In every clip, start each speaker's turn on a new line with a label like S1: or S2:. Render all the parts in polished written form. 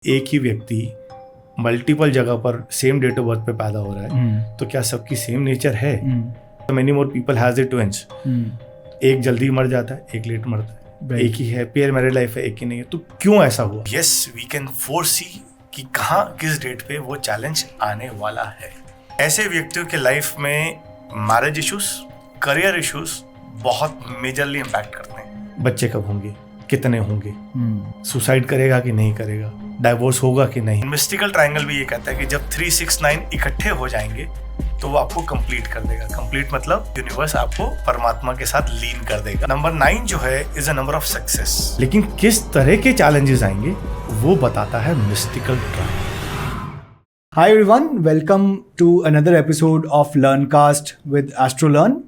S1: एक ही व्यक्ति मल्टीपल जगह पर सेम डेट ऑफ बर्थ पे पैदा हो रहा है तो क्या सबकी सेम नेचर है? Many more people has it twins. एक जल्दी मर जाता है, एक लेट मरता है, एक ही है, पेयर मैरिड लाइफ है, एक ही नहीं है। तो क्यों ऐसा हुआ? यस, वी कैन फोरसी कि कहाँ किस डेट पे वो चैलेंज आने वाला है। ऐसे व्यक्तियों के लाइफ में मैरिज इश्यूज, करियर इश्यूज बहुत मेजरली इम्पैक्ट करते हैं। बच्चे कब होंगे, कितने होंगे, सुसाइड करेगा कि नहीं करेगा, डाइवोर्स होगा कि नहीं। मिस्टिकल ट्रायंगल भी ये कहता है कि जब 3, 6, 9 इकट्ठे हो जाएंगे तो वो आपको कंप्लीट कर देगा। कंप्लीट मतलब यूनिवर्स आपको परमात्मा के साथ लीन कर देगा। नंबर 9 जो है is a number of success. लेकिन किस तरह के चैलेंजेस आएंगे वो बताता है mystical triangle.
S2: Hi everyone, welcome to another episode of LearnCast with AstroLearn.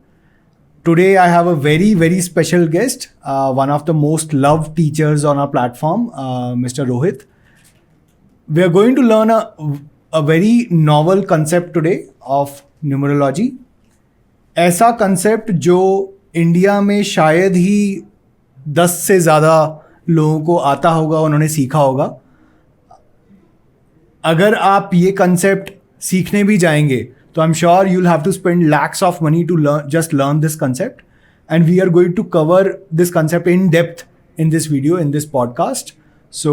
S2: Today I have a very special guest, one of the most loved teachers on our platform, Mr. Rohit. We are going to learn a very novel concept today of numerology. ऐसा concept जो India में शायद ही 10 से ज़्यादा लोगों को आता होगा, उन्होंने सीखा होगा। अगर आप ये कंसेप्ट सीखने भी जाएंगे तो I am sure you will have to spend lakhs of money to just learn this concept, and we are going to cover this concept in depth in this video, in this podcast. So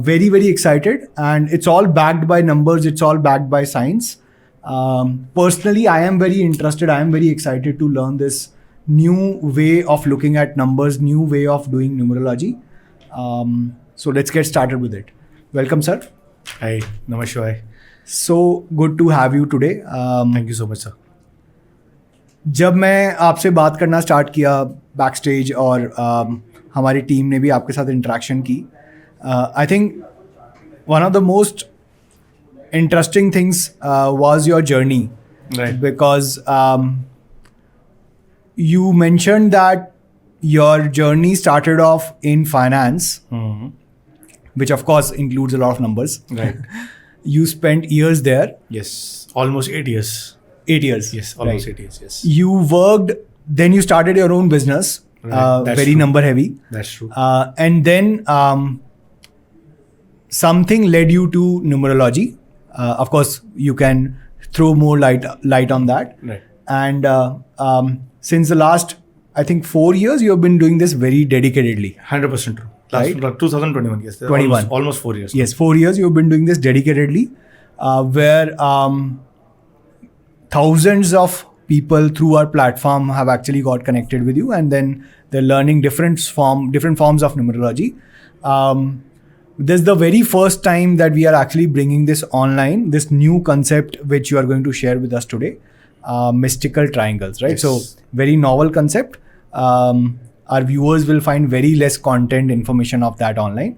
S2: very excited, and it's all backed by numbers, it's all backed by science. Personally, I am very interested, I am very excited to learn this new way of looking at numbers, new way of doing numerology. So let's get started with it. Welcome, sir.
S1: Hi, namaskar.
S2: So good to have you today.
S1: Thank you so much, sir.
S2: जब मैं आपसे बात करना start किया back stage और हमारी team ने भी आपके साथ इंटरेक्शन की, I think one of the most interesting things was your journey, because you mentioned that your journey started off in finance, which of course includes a lot of numbers.
S1: Right.
S2: You spent years there.
S1: Yes, almost 8 years.
S2: 8 years.
S1: Yes, almost
S2: Right.
S1: 8 years. Yes.
S2: You worked, then you started your own business,
S1: Right, that's
S2: very
S1: true.
S2: number heavy.
S1: That's true.
S2: And then something led you to numerology. Of course, you can throw more light on that.
S1: Right.
S2: And since the last, I think 4 years, you have been doing this very dedicatedly.
S1: 100% true. Last
S2: Right.
S1: 2021. Yes.
S2: 21.
S1: Almost 4 years.
S2: Yes, 4 years you have been doing this dedicatedly, where thousands of people through our platform have actually got connected with you, and then they're learning different forms of numerology. This is the very first time that we are actually bringing this online, this new concept which you are going to share with us today, mystical triangles, right?
S1: Yes.
S2: So very novel concept. Our viewers will find very less content information of that online.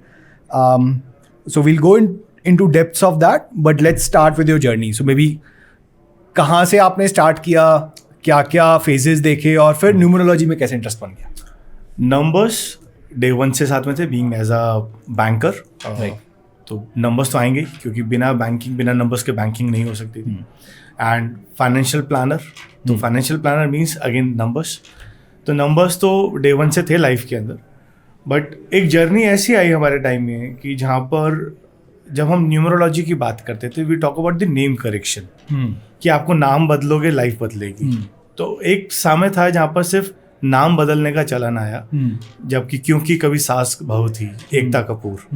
S2: So we'll go into depths of that, but let's start with your journey. So maybe कहाँ से आपने start किया, क्या क्या phases देखे, और फिर numerology में कैसे इंटरेस्ट बन गया?
S1: नंबर्स डे 1 से साथ में थे, बीइंग एज अ बैंकर। तो नंबर्स तो आएंगे क्योंकि बिना नंबर्स के बैंकिंग नहीं हो सकती थी। एंड फाइनेंशियल प्लानर, तो financial planner means again numbers. तो नंबर्स तो डे 1 से थे लाइफ के अंदर, बट एक जर्नी ऐसी आई हमारे टाइम में कि जहाँ पर जब हम न्यूमरोलॉजी की बात करते थे, we talk about the name correction, कि आपको नाम बदलोगे लाइफ बदलेगी। तो एक समय था जहाँ पर सिर्फ नाम बदलने का चलन आया, जबकि क्योंकि कभी सास बहू थी एकता कपूर,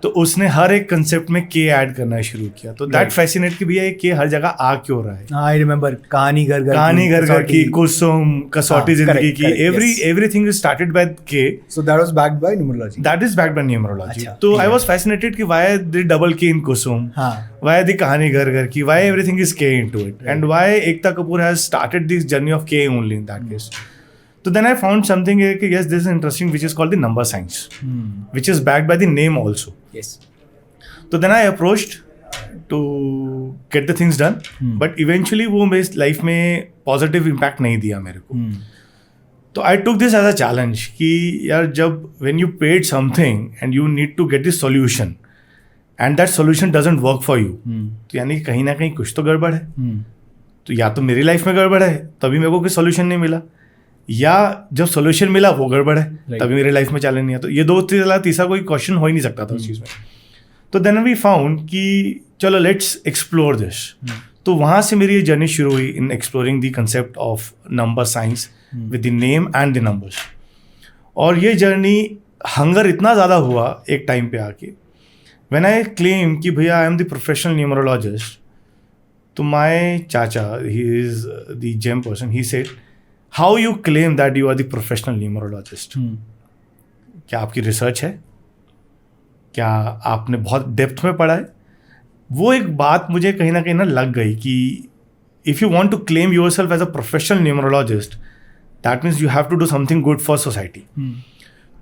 S1: तो उसने हर एक कंसेप्ट में के ऐड करना शुरू किया। तो दैट फैसिनेट कि भैया के हर जगह आ क्यों रहा है।
S2: आई रिमेंबर कहानी घर घर
S1: की, कुसुम, कसौटी जिंदगी की, everything is started by K.
S2: So that was backed by numerology.
S1: That is backed by numerology.
S2: अच्छा,
S1: तो आई वाज फैसिनेटेड कि why the double K in Kusum, why the Kahaani Ghar Ki, why everything is K into it, and why Ekta Kapoor has started this journey of K only in that case. So then I found something कि yes, this is interesting, which is called the number science, which is backed by the name also.
S2: Yes.
S1: So then I approached to get the things done, but eventually वो मेरी life में positive impact नहीं दिया मेरे को। तो I took this as a challenge कि यार जब when you paid something and you need to get the solution and that solution doesn't work for you, तो यानी कि कहीं ना कहीं कुछ तो गड़बड़ है। तो या तो मेरी लाइफ में गड़बड़ है तभी मेरे को कोई सोल्यूशन नहीं मिला, या जब सोल्यूशन मिला वो गड़बड़ है तभी मेरी लाइफ में चैलेंज नहीं है। तो ये दो तीसरा कोई क्वेश्चन हो ही नहीं सकता था उस चीज़ में। तो देन वी फाउंड कि चलो लेट्स एक्सप्लोर दिस। तो वहाँ से मेरी ये जर्नी शुरू हुई इन exploring the concept of number science with the name and the numbers. और ये जर्नी हंगर इतना ज़्यादा हुआ एक टाइम पे आके, व्हेन आई क्लेम कि भैया I am the professional numerologist, तो माय चाचा, he is the gem person, he said how you claim that you are the professional numerologist? क्या आपकी रिसर्च है? क्या आपने बहुत डेप्थ में पढ़ा है? वो एक बात मुझे कहीं ना लग गई कि if you want to claim yourself as a professional numerologist, that means you have to do something good for society.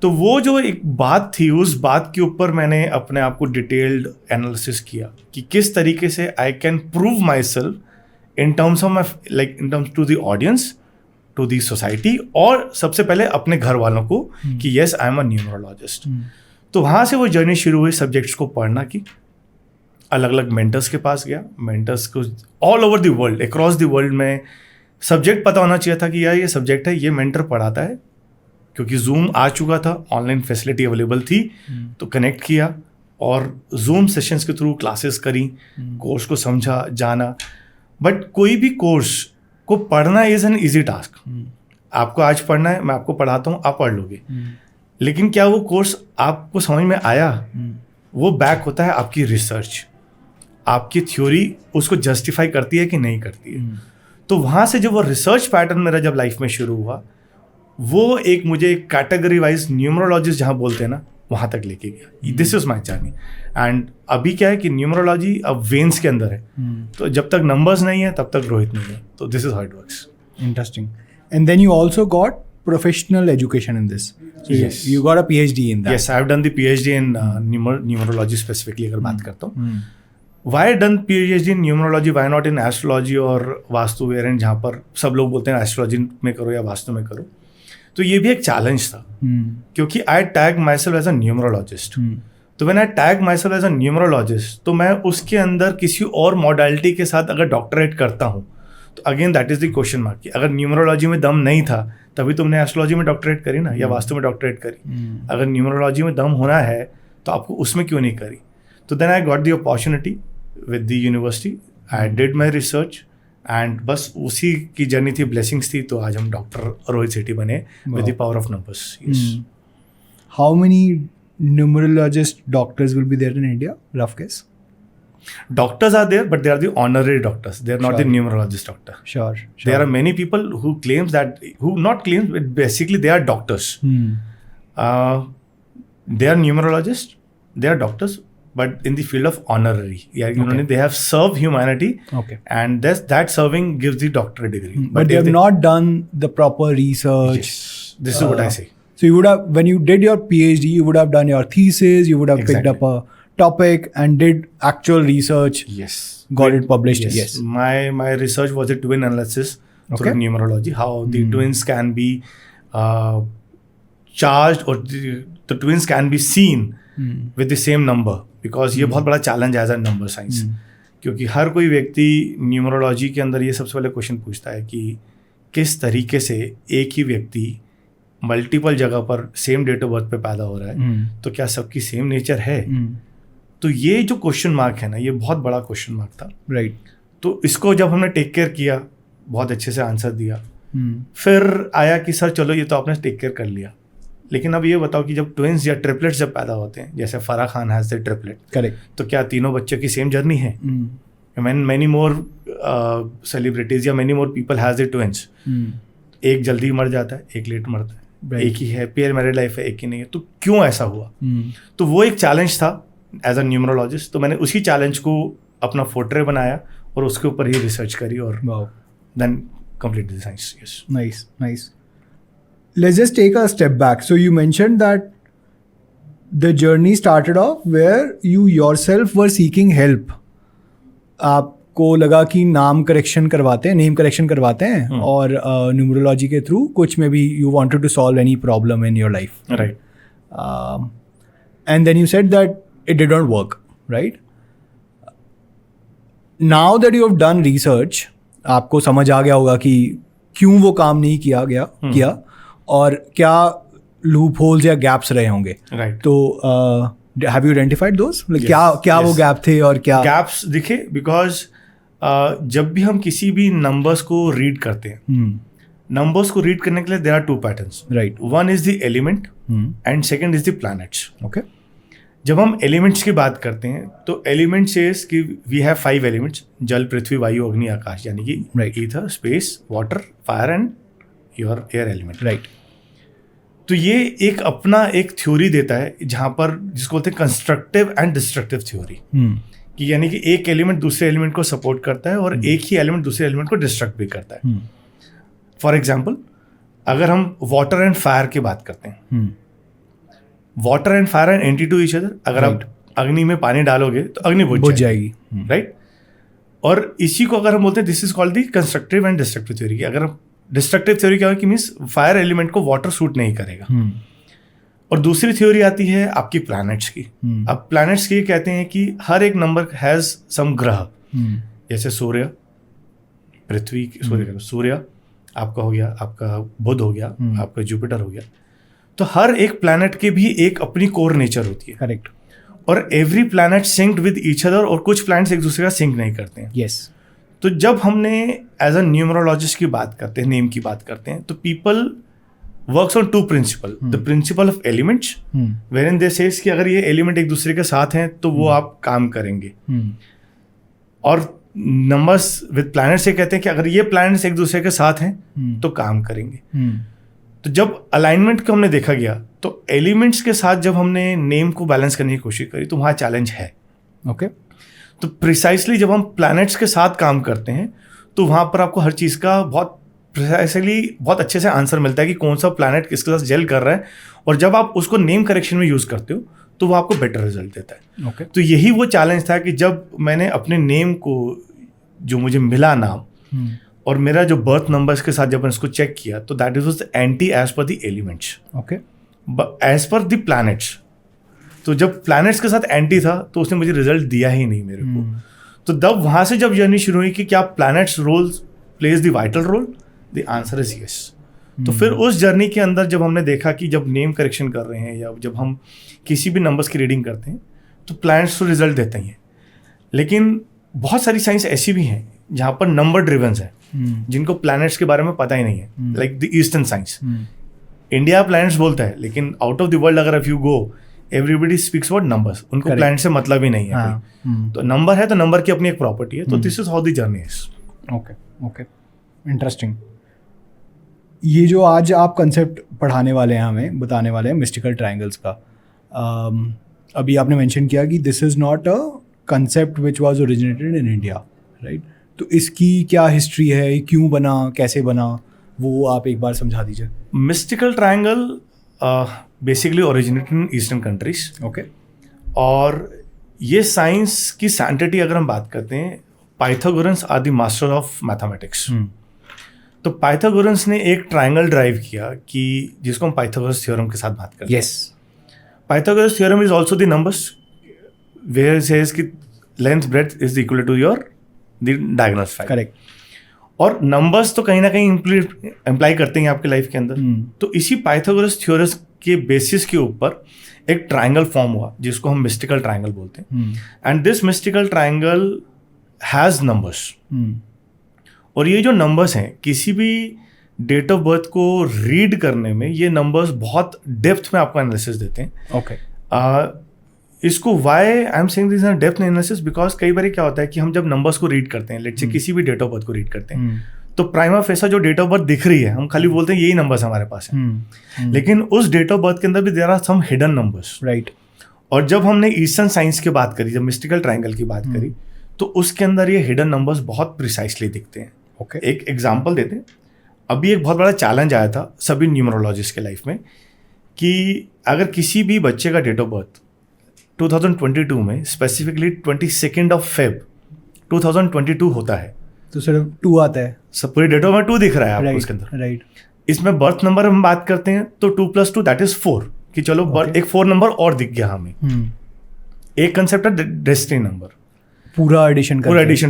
S1: तो वो जो एक बात थी, उस बात के ऊपर मैंने अपने आप को डिटेल्ड एनालिसिस किया कि किस तरीके से I can prove myself in terms of my like in terms to the audience, to the society, और सबसे पहले अपने घर वालों को कि yes I am a numerologist. तो वहाँ से वो जर्नी शुरू हुई सब्जेक्ट्स को पढ़ना की। अलग अलग मेंटर्स के पास गया, मेंटर्स को all over the world, across the world में सब्जेक्ट पता होना चाहिए था कि यार ये सब्जेक्ट है, ये मेंटर पढ़ाता है, क्योंकि जूम आ चुका था, ऑनलाइन फैसिलिटी अवेलेबल थी। तो कनेक्ट किया और जूम सेशंस के थ्रू क्लासेस करी, कोर्स को समझा, जाना। बट कोई भी कोर्स को पढ़ना इज़ एन ईजी टास्क। आपको आज पढ़ना है, मैं आपको पढ़ाता हूँ, आप पढ़ लोगे। लेकिन क्या वो कोर्स आपको समझ में आया? वो बैक होता है आपकी रिसर्च, आपकी थ्योरी उसको जस्टिफाई करती है कि नहीं करती है। तो वहाँ से जब वो रिसर्च पैटर्न मेरा जब लाइफ में शुरू हुआ, वो एक मुझे कैटेगरी वाइज न्यूमरोलॉजिस्ट जहाँ बोलते हैं ना, वहाँ तक लेके गया। This is my journey. And अभी क्या है कि न्यूमरोलॉजी अब वेन्स के अंदर है, तो जब तक नंबर्स नहीं है तब तक रोहित नहीं है। तो this is how it works.
S2: Interesting. And then you also got professional education in this. So
S1: Yes.
S2: You got a PhD in that.
S1: Yes, I have done the PhD in numerology specifically अगर बात करता हूँ। Why done PhD in numerology? Why not in astrology और vastu variant, जहाँ पर सब लोग बोलते हैं एस्ट्रोलॉजी में करो या वास्तु में करो? तो ये भी एक चैलेंज था, क्योंकि I tag myself as a numerologist. तो when I tag myself as a numerologist, तो मैं उसके अंदर किसी और मॉडलिटी के साथ अगर डॉक्टरेट करता हूँ, तो again that is the question mark कि अगर न्यूमरोलॉजी में दम नहीं था तभी तुमने एस्ट्रोलॉजी में डॉक्टरेट करी ना, या वास्तु में डॉक्टरेट करी। अगर न्यूमरोलॉजी में दम होना है तो आपको उसमें क्यों नहीं करी? तो then I got the opportunity with the university, I did my research, and बस उसी की जर्नी थी, ब्लेसिंग्स थी। तो आज हम डॉक्टर रोहित सेठी बने with the power of numbers.
S2: How many numerologist doctors will be there in India? Rough guess.
S1: Doctors are there, but they are the honorary doctors. They are not the
S2: Sure.
S1: numerologist doctor.
S2: Sure.
S1: There are many people who claims that, who not claims, but basically they are doctors. They are numerologists, they are doctors, but in the field of honorary. Yeah, you know, they have served humanity.
S2: Okay.
S1: And that serving gives the doctorate degree.
S2: But they have not done the proper research.
S1: Yes, this is what I say.
S2: So you would have, when you did your PhD, you would have done your thesis, you would have picked
S1: Exactly.
S2: up a topic and did actual research.
S1: Yes.
S2: Got it published. Yes.
S1: My research was a twin analysis through numerology, how the twins can be charged, or the twins can be seen with the same number, because ये बहुत बड़ा challenge है as a number science. क्योंकि हर कोई व्यक्ति numerology के अंदर ये सबसे पहले क्वेश्चन पूछता है कि किस तरीके से एक ही व्यक्ति मल्टीपल जगह पर सेम डेट ऑफ बर्थ पे पैदा हो रहा है, तो क्या सबकी सेम नेचर है? तो ये जो क्वेश्चन मार्क है ना, ये बहुत बड़ा क्वेश्चन मार्क था।
S2: Right.
S1: तो इसको जब हमने टेक केयर किया, बहुत अच्छे से आंसर दिया, फिर आया कि सर चलो ये तो आपने टेक केयर कर लिया, लेकिन अब ये बताओ कि जब ट्विंस या ट्रिपलेट्स जब पैदा होते हैं, जैसे Farah Khan has the triplet,
S2: Correct.
S1: तो क्या तीनों बच्चों की सेम जर्नी है? मैनी मोर सेलिब्रिटीज या many more people has the twins, एक जल्दी मर जाता है, एक लेट मरता है,
S2: Right.
S1: एक ही हैप्पी मैरिड लाइफ है, एक ही नहीं है। तो क्यों ऐसा हुआ? तो वो एक चैलेंज था एज अ न्यूमरोलॉजिस्ट। तो मैंने उसी चैलेंज को अपना फोर्ट्रे बनाया और उसके ऊपर ही रिसर्च करी, और
S2: Wow.
S1: Then complete the science. Yes.
S2: Nice, nice. Let's just take a step back. So you mentioned that the journey started off where you yourself were seeking help. आपको लगा कि नाम करेक्शन करवाते हैं, नेम करेक्शन करवाते हैं, और numerology के थ्रू कुछ में भी you wanted to solve any problem in your life.
S1: Right.
S2: And then you said that it did not work, right? Now that you have done research, आपको समझ आ गया होगा कि क्यों वो काम नहीं किया और क्या लूप होल्स या गैप्स रहे होंगे।
S1: राइट।
S2: तो Have you identified those? Like
S1: Yes,
S2: क्या वो
S1: yes.
S2: गैप थे और क्या
S1: गैप्स दिखे? बिकॉज जब भी हम किसी भी नंबर्स को रीड करते हैं, नंबर्स को रीड करने के लिए there are 2 patterns.
S2: Right.
S1: One is the element and second is the planets.
S2: Okay.
S1: जब हम एलिमेंट्स की बात करते हैं तो एलिमेंट सेज कि वी हैव 5 एलिमेंट्स, जल, पृथ्वी, वायु, अग्नि, आकाश, यानी कि ether, space, water, fire and your air element.
S2: Right.
S1: तो ये एक अपना एक थ्योरी देता है जहाँ पर जिसको बोलते हैं कंस्ट्रक्टिव एंड डिस्ट्रक्टिव थ्योरी, कि यानी कि एक एलिमेंट दूसरे एलिमेंट को सपोर्ट करता है और एक ही एलिमेंट दूसरे एलिमेंट को डिस्ट्रक्ट भी करता है. फॉर एग्जाम्पल, अगर हम वाटर एंड फायर की बात करते हैं, water and fire and anti to each other. अगर आप अग्नि में पानी डालोगे तो अग्नि बुझ जाएगी. राइट. और इसी को अगर हम बोलते हैं this is called the constructive and destructive theory. अगर डिस्ट्रक्टिव थ्योरी क्या है कि मीन्स फायर एलिमेंट को वाटर सूट नहीं करेगा. और दूसरी थ्योरी आती है आपकी प्लैनेट्स की. अब प्लैनेट्स की कहते हैं कि हर एक नंबर हैज सम ग्रह, जैसे सूर्य, पृथ्वी, सूर्य आपका हो गया, आपका बुध हो गया, आपका जुपिटर हो गया. तो हर एक प्लैनेट के भी एक अपनी कोर नेचर होती है.
S2: करेक्ट.
S1: और every planet synced with each other, और कुछ प्लैनेट्स एक दूसरे का सिंक नहीं करते हैं.
S2: यस.
S1: तो जब हमने एज अ न्यूमरोलॉजिस्ट की बात करते हैं, नेम की बात करते हैं, तो people works on 2 principle. The principle of elements, where they says कि अगर ये एलिमेंट एक दूसरे के साथ हैं तो वो आप काम करेंगे. और नंबर्स विद प्लैनेट्स से कहते हैं कि अगर ये प्लैनेट्स एक दूसरे के साथ हैं तो काम करेंगे. तो जब अलाइनमेंट को हमने देखा गया तो एलिमेंट्स के साथ जब हमने नेम को बैलेंस करने की कोशिश करी तो वहाँ चैलेंज है.
S2: ओके.
S1: तो प्रिसाइसली जब हम प्लैनेट्स के साथ काम करते हैं तो वहाँ पर आपको हर चीज़ का बहुत प्रिसाइसली बहुत अच्छे से आंसर मिलता है कि कौन सा प्लैनेट किसके साथ जेल कर रहा है. और जब आप उसको नेम करेक्शन में यूज़ करते हो तो वो आपको बेटर रिजल्ट देता है.
S2: ओके.
S1: तो यही वो चैलेंज था कि जब मैंने अपने नेम को, जो मुझे मिला नाम, और मेरा जो बर्थ नंबर्स के साथ जब मैंने उसको चेक किया तो that is was anti as per the elements.
S2: Okay.
S1: As per the planets. तो जब प्लैनेट्स के साथ एंटी था तो उसने मुझे रिजल्ट दिया ही नहीं मेरे को. तो तब वहाँ से जब जर्नी शुरू हुई कि क्या planets role plays the vital role, the answer is yes. तो फिर उस जर्नी के अंदर जब हमने देखा कि जब नेम करेक्शन कर रहे हैं या जब हम किसी भी नंबर्स की रीडिंग करते हैं तो प्लैनेट्स तो रिजल्ट देते ही हैं. लेकिन बहुत सारी साइंस ऐसी भी हैं जहाँ पर नंबर ड्रिवन्स है, जिनको प्लैनेट्स के बारे में पता ही नहीं है. Like the eastern science, India planets बोलता है लेकिन आउट ऑफ द वर्ल्ड अगर if you go everybody speaks about numbers. उनको प्लैनेट से मतलब ही नहीं है. तो नंबर है तो नंबर की अपनी एक प्रॉपर्टी है. तो this is how the journey is.
S2: Okay. Okay. Interesting. ये जो आज आप कंसेप्ट पढ़ाने वाले हैं, हमें बताने वाले हैं मिस्टिकल ट्रायंगल्स का, अभी आपने मेंशन किया कि this is not a concept which was originated in India, right? तो इसकी क्या हिस्ट्री है, क्यों बना, कैसे बना, वो आप एक बार समझा दीजिए.
S1: Mystical triangle basically originated in eastern countries.
S2: Okay.
S1: और ये साइंस की सैंटिटी अगर हम बात करते हैं, Pythagoras are the master of mathematics. तो पाइथागोरस ने एक ट्रायंगल ड्राइव किया कि जिसको हम पाइथागोरस थ्योरम के साथ बात करते हैं.
S2: Yes.
S1: Pythagoras theorem is also the numbers where it says कि length breadth is equal to your the diagonal side.
S2: Correct.
S1: और नंबर्स तो कहीं ना कहीं इम्प्लाई करते हैं आपके लाइफ के अंदर. तो इसी पाइथागोरस थ्योरम के बेसिस के ऊपर एक ट्रायंगल फॉर्म हुआ जिसको हम मिस्टिकल ट्रायंगल बोलते हैं. And this mystical triangle has numbers. और ये जो नंबर्स हैं, किसी भी डेट ऑफ बर्थ को रीड करने में ये नंबर्स बहुत डेप्थ में आपको एनालिसिस देते हैं.
S2: ओके.
S1: इसको why I am saying this depth analysis because कई बार क्या होता है कि हम जब नंबर्स को रीड करते हैं, लेट्स से किसी भी डेट ऑफ बर्थ को रीड करते हैं, तो प्राइमा फेसा जो डेट ऑफ बर्थ दिख रही है, हम खाली बोलते हैं यही नंबर्स हमारे पास हैं. लेकिन उस डेट ऑफ बर्थ के अंदर भी there are some hidden numbers.
S2: Right.
S1: और जब हमने ईस्टर्न साइंस की बात करी, जब मिस्टिकल ट्रायंगल की बात करी, तो उसके अंदर ये हिडन नंबर्स बहुत प्रिसाइसली दिखते हैं.
S2: ओके.
S1: एक एग्जाम्पल देते हैं. अभी एक बहुत बड़ा चैलेंज आया था सभी न्यूमरोलॉजिस्ट के लाइफ में कि अगर किसी भी बच्चे का डेट ऑफ बर्थ 2022 में स्पेसिफिकली 22 Feb 2022 होता है
S2: तो सिर्फ 2 आता है.
S1: सब पूरी डेट ऑफ बर्थ 2 दिख रहा है आपको उसके अंदर.
S2: राइट.
S1: इसमें बर्थ नंबर हम बात करते हैं तो 2 + 2 दैट इज 4 कि चलो एक 4 नंबर और दिख गया हमें. एक कंसेप्ट है डेस्टिनी नंबर,
S2: पूरा एडिशन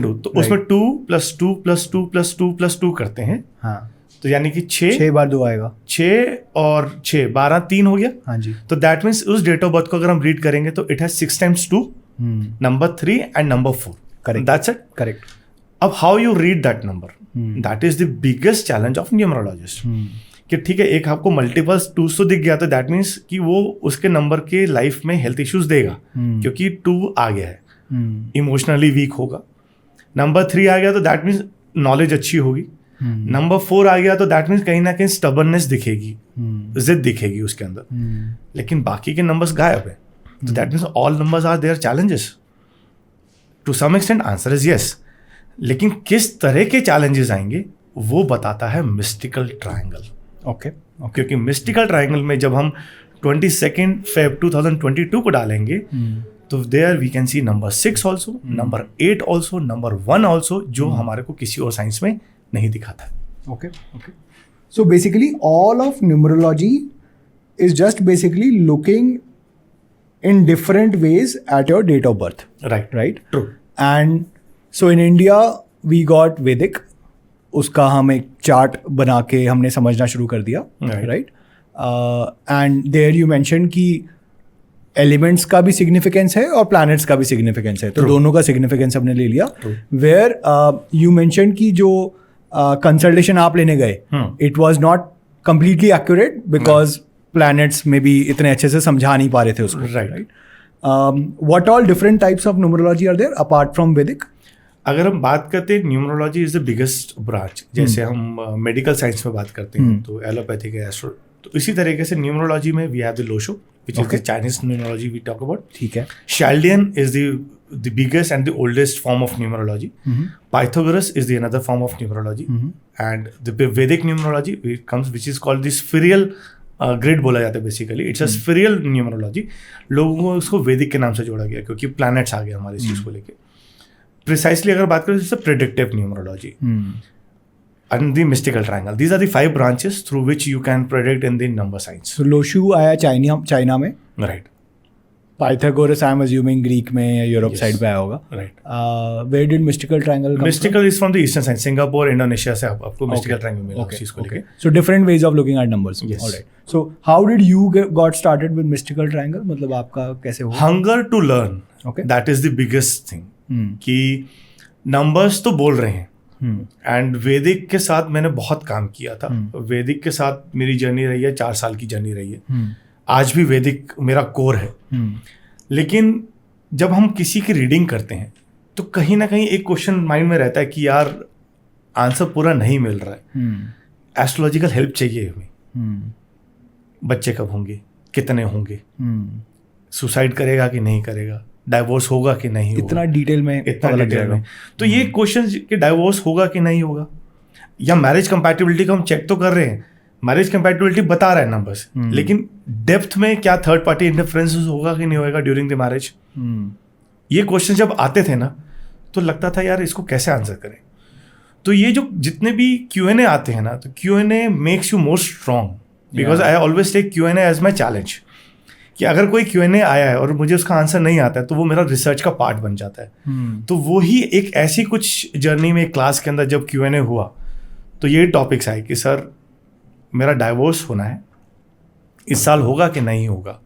S1: 2. तो उसमें 2 + 2 + 2 + 2 + 2 करते हैं.
S2: हाँ.
S1: तो यानी कि
S2: 6 बार 2 आएगा,
S1: 6 और 6 12 3 हो गया।
S2: हाँ जी।
S1: तो दैट मीन्स उस डेट ऑफ बर्थ को अगर हम रीड करेंगे तो it has 6 times 2, number 3 and number 4।
S2: Correct,
S1: that's it.
S2: Correct.
S1: अब how you read that number, that is the biggest challenge of numerologist. कि ठीक है, एक आपको मल्टीपल्स 2 तो दिख गया तो दैट मीन्स कि वो उसके नंबर के लाइफ में हेल्थ इश्यूज देगा, क्योंकि 2 आ गया है, इमोशनली वीक होगा। नंबर 3 आ गया तो दैट मीन्स नॉलेज अच्छी होगी। नंबर 4 आ गया तो दैट मीन्स कहीं ना कहीं स्टबर्ननेस दिखेगी, जिद दिखेगी उसके अंदर। लेकिन बाकी के नंबर्स गायब है, तो that means all numbers are there challenges. To some extent answer is yes, लेकिन किस तरह के चैलेंजेस आएंगे वो बताता है मिस्टिकल ट्रायंगल।
S2: ओके,
S1: क्योंकि मिस्टिकल ट्रायंगल में जब हम 22 Feb 2022 को डालेंगे तो there we can see number 6 also, number 8 also, number 1 also, जो हमारे को किसी और साइंस में नहीं दिखाता।
S2: Okay, okay. So basically all of numerology is just basically looking in different ways at your date of birth. Right?
S1: True.
S2: And so in India we got Vedic, उसका हम एक चार्ट बना के हमने समझना शुरू कर दिया, right? And there you mention कि एलिमेंट्स का भी सिग्निफिकेंस है और प्लैनेट्स का भी सिग्निफिकेंस है, तो दोनों का सिग्निफिकेंस हमने ले लिया। वेयर यू मेंशन कि जो कंसल्टेशन आप लेने गए, it was not completely accurate because planets में भी इतने अच्छे से समझा नहीं पा रहे थे उसको, right? What all different types of numerology are there apart from Vedic?
S1: अगर हम बात करते हैं numerology is the biggest branch, जैसे हम मेडिकल साइंस में बात करते हैं तो एलोपैथिक है, एस्ट्रो, तो इसी तरीके से न्यूमरोलॉजी में we have the Lo Shu which is the Chinese numerology we talk about.
S2: ठीक है।
S1: शाल्डियन इज the biggest and the oldest form of numerology. Pythagoras is the another form of numerology, and the Vedic numerology which is called the spheral grid बोला जाता है basically. It's a spherical numerology. लोगों को उसको वैदिक के नाम से जोड़ा गया क्योंकि प्लैनेट्स आ गए हमारे इस चीज़ को लेके। प्रिसाइसली अगर बात करें तो predictive numerology and the mystical triangle. These are the 5 branches through which you can predict in the number science.
S2: So Lo Shu आया चाइना में,
S1: right?
S2: Pythagoras I am assuming Greek में या यूरोप साइड पे आया होगा,
S1: right?
S2: Where did mystical triangle come?
S1: Mystical is from the eastern side, Singapore, Indonesia से आपको mystical triangle मिला उस चीज को लेके।
S2: So different ways of looking at numbers. Alright, so how did you got started with mystical triangle? मतलब आपका कैसे हुआ?
S1: Hunger to learn,
S2: okay,
S1: that is the biggest thing कि नंबर्स तो बोल रहे हैं। एंड वैदिक के साथ मैंने बहुत काम किया था। वैदिक के साथ मेरी जर्नी रही है, 4 साल की जर्नी रही है। आज भी वैदिक मेरा कोर है। लेकिन जब हम किसी की रीडिंग करते हैं तो कहीं ना कहीं एक क्वेश्चन माइंड में रहता है कि यार आंसर पूरा नहीं मिल रहा है, एस्ट्रोलॉजिकल हेल्प चाहिए हमें। बच्चे कब होंगे, कितने होंगे, सुसाइड करेगा कि नहीं करेगा, डाइवोर्स होगा कि नहीं होगा,
S2: इतना डिटेल में
S1: तो ये क्वेश्चन कि डाइवोर्स होगा कि नहीं होगा, या मैरिज कंपैटिबिलिटी को हम चेक तो कर रहे हैं, मैरिज कंपैटिबिलिटी बता रहा है नंबर्स, लेकिन डेप्थ में क्या थर्ड पार्टी इंटरफेरेंस होगा कि नहीं होगा ड्यूरिंग द मैरिज। ये क्वेश्चन जब आते थे ना तो लगता था यार इसको कैसे आंसर करें। तो ये जो जितने भी Q&A आते हैं ना, तो Q&A makes you more strong, because I always take Q&A as my challenge कि अगर कोई Q&A आया है और मुझे उसका आंसर नहीं आता है तो वो मेरा रिसर्च का पार्ट बन जाता है। तो वो ही एक ऐसी कुछ जर्नी में क्लास के अंदर जब Q&A हुआ तो ये टॉपिक्स आए कि सर मेरा डाइवोर्स होना है, इस साल होगा कि नहीं होगा।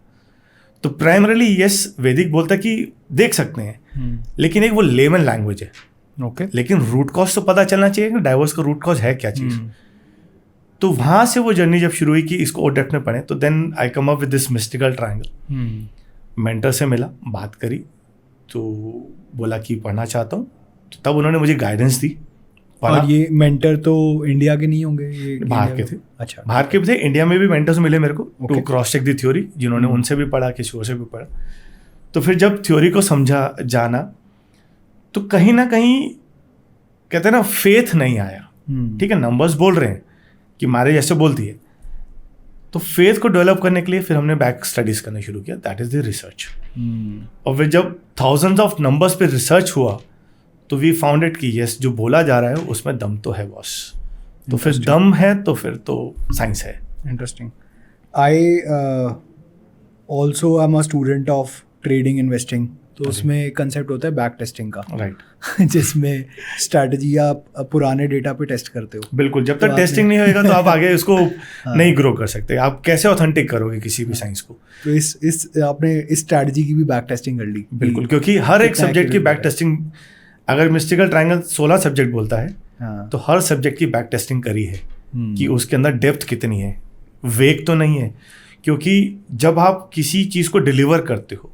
S1: तो प्राइमरीली यस, वैदिक बोलता है कि देख सकते हैं, लेकिन एक वो लेमन लैंग्वेज है,
S2: ओके,
S1: लेकिन रूट कॉज तो पता चलना चाहिए कि डाइवोर्स का रूट कॉज है क्या चीज़। तो वहाँ से वो जर्नी जब शुरू हुई कि इसको और डेप्थ में पढ़ें, तो then I come up with this mystical triangle. Mentor से मिला, बात करी, तो बोला कि पढ़ना चाहता हूँ, तो तब उन्होंने मुझे गाइडेंस दी।
S2: और ये मेंटर तो इंडिया के नहीं होंगे, ये
S1: बाहर के थे।
S2: अच्छा,
S1: बाहर के भी थे, इंडिया में भी मेंटर्स मिले मेरे को to cross check the theory, जिन्होंने उनसे भी पढ़ा, किसी और से भी पढ़ा। तो फिर जब थ्योरी को समझा जाना तो कहीं ना कहीं कहते हैं ना फेथ नहीं आया। ठीक है, नंबर्स बोल रहे हैं कि मैरिज ऐसे बोलती है, तो फेथ को डेवलप करने के लिए फिर हमने बैक स्टडीज करना शुरू किया, दैट इज द रिसर्च। और फिर जब थाउजेंड्स ऑफ नंबर्स पे रिसर्च हुआ तो वी फाउंड इट कि यस, जो बोला जा रहा है उसमें दम तो है बॉस। तो फिर दम है तो फिर तो साइंस है।
S2: Interesting. I also am a student of trading investing, तो उसमें एक कंसेप्ट होता है बैक टेस्टिंग का,
S1: राइट
S2: जिसमें स्ट्रैटेजी आप पुराने डेटा पे टेस्ट करते हो।
S1: बिल्कुल, जब तक टेस्टिंग नहीं होएगा तो आप आगे उसको नहीं ग्रो कर सकते। आप कैसे ऑथेंटिक करोगे किसी भी साइंस को?
S2: तो इस आपने इस स्ट्रैटेजी की भी बैक टेस्टिंग कर ली?
S1: बिल्कुल, क्योंकि हर एक सब्जेक्ट की बैक टेस्टिंग, अगर मिस्टिकल ट्रायंगल 16 सब्जेक्ट बोलता है तो हर सब्जेक्ट की बैक टेस्टिंग करी है कि उसके अंदर डेप्थ कितनी है, वेग तो नहीं है। क्योंकि जब आप किसी चीज़ को डिलीवर करते हो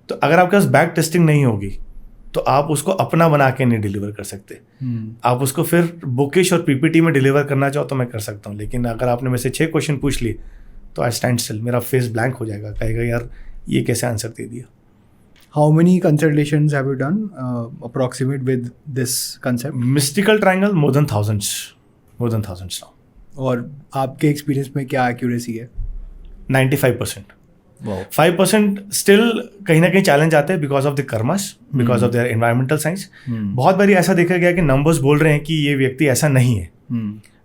S1: तो अगर आपके पास बैक टेस्टिंग नहीं होगी तो आप उसको अपना बना के नहीं डिलीवर कर सकते। आप उसको फिर बुकिश और पीपीटी में डिलीवर करना चाहो तो मैं कर सकता हूँ, लेकिन अगर आपने मेरे से 6 क्वेश्चन पूछ लिए तो आई स्टैंड स्टिल, मेरा फेस ब्लैंक हो जाएगा, कहेगा यार ये कैसे आंसर दे दिया।
S2: How many consultations have you done approximate with this concept?
S1: Mystical triangle more than thousands now. और
S2: आपके एक्सपीरियंस में क्या एक्यूरेसी है?
S1: 95%। 5% स्टिल कहीं ना कहीं चैलेंज आते हैं because of the karmas, because of their environmental science. बहुत बारी ऐसा देखा गया कि नंबर्स बोल रहे हैं कि ये व्यक्ति ऐसा नहीं है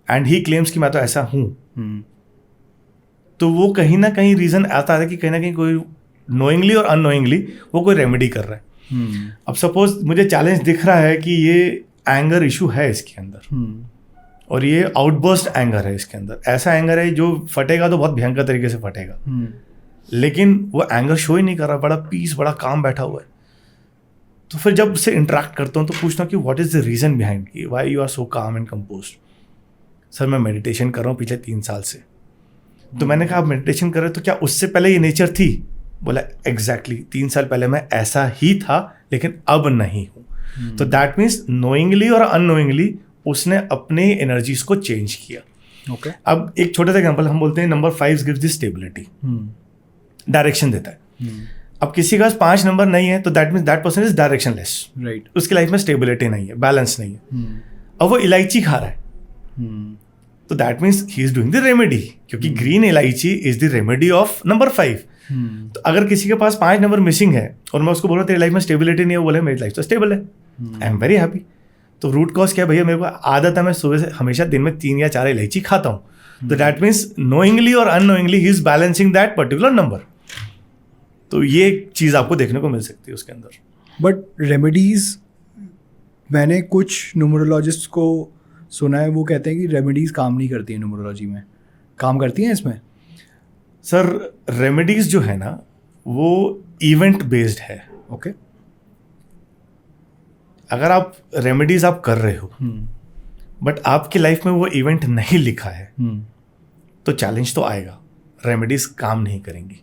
S1: एंड ही क्लेम्स कि मैं तो ऐसा हूँ। तो वो कहीं ना कहीं रीजन आता है कि कहीं ना कहीं कोई नोइंगली और अननोइंगली वो कोई रेमेडी कर रहा है। अब सपोज मुझे चैलेंज दिख रहा है कि ये एंगर इशू है इसके अंदर और ये आउटबर्स्ट एंगर है इसके अंदर, ऐसा एंगर है जो फटेगा तो बहुत भयंकर तरीके से फटेगा, लेकिन वो एंगर शो ही नहीं कर रहा, बड़ा पीस, बड़ा काम बैठा हुआ है। तो फिर जब उससे इंटरेक्ट करता हूँ तो पूछता हूँ कि what is the reason behind, कि why you are so calm and composed? Sir मैं मेडिटेशन कर रहा हूँ पिछले 3 साल से। तो मैंने कहा आप मेडिटेशन कर रहे हो तो क्या उससे पहले ये नेचर थी? बोला एग्जैक्टली 3 साल पहले मैं ऐसा ही था लेकिन अब नहीं हूँ। तो दैट मीन्स नोइंगली और अननोइंगली उसने अपने एनर्जीज को चेंज किया।
S2: Okay.
S1: अब एक छोटा सा एग्जांपल हम बोलते हैं number 5 gives the stability, direction देता है। अब किसी के पास 5 नंबर नहीं है तो that means that person is directionless,
S2: right.
S1: उसकी लाइफ में स्टेबिलिटी नहीं है, बैलेंस नहीं है। अब वो इलायची खा रहा है तो that means he is doing the remedy, क्योंकि ग्रीन इलायची is the remedy of number 5। तो अगर किसी के पास 5 नंबर मिसिंग है और मैं उसको बोल रहा हूँ तेरी लाइफ में स्टेबिलिटी नहीं है, वो बोले मेरी लाइफ तो स्टेबल है, आई एम वेरी हैप्पी। तो रूट कॉज क्या है भैया? मेरे को आदत है मैं सुबह से हमेशा दिन में 3 या 4 इलायची खाता हूँ। तो दैट मीन्स नोइंगली और unknowingly he is balancing that particular number. तो ये चीज़ आपको देखने को मिल सकती है उसके अंदर।
S2: बट रेमेडीज, मैंने कुछ न्यूमरोलॉजिस्ट को सुना है वो कहते हैं कि रेमेडीज काम नहीं करती है न्यूमरोलॉजी में। काम करती हैं इसमें?
S1: सर रेमेडीज जो है ना वो इवेंट बेस्ड है।
S2: ओके।
S1: अगर आप रेमेडीज आप कर रहे हो बट आपकी लाइफ में वो इवेंट नहीं लिखा है तो चैलेंज तो आएगा, रेमेडीज काम नहीं करेंगी।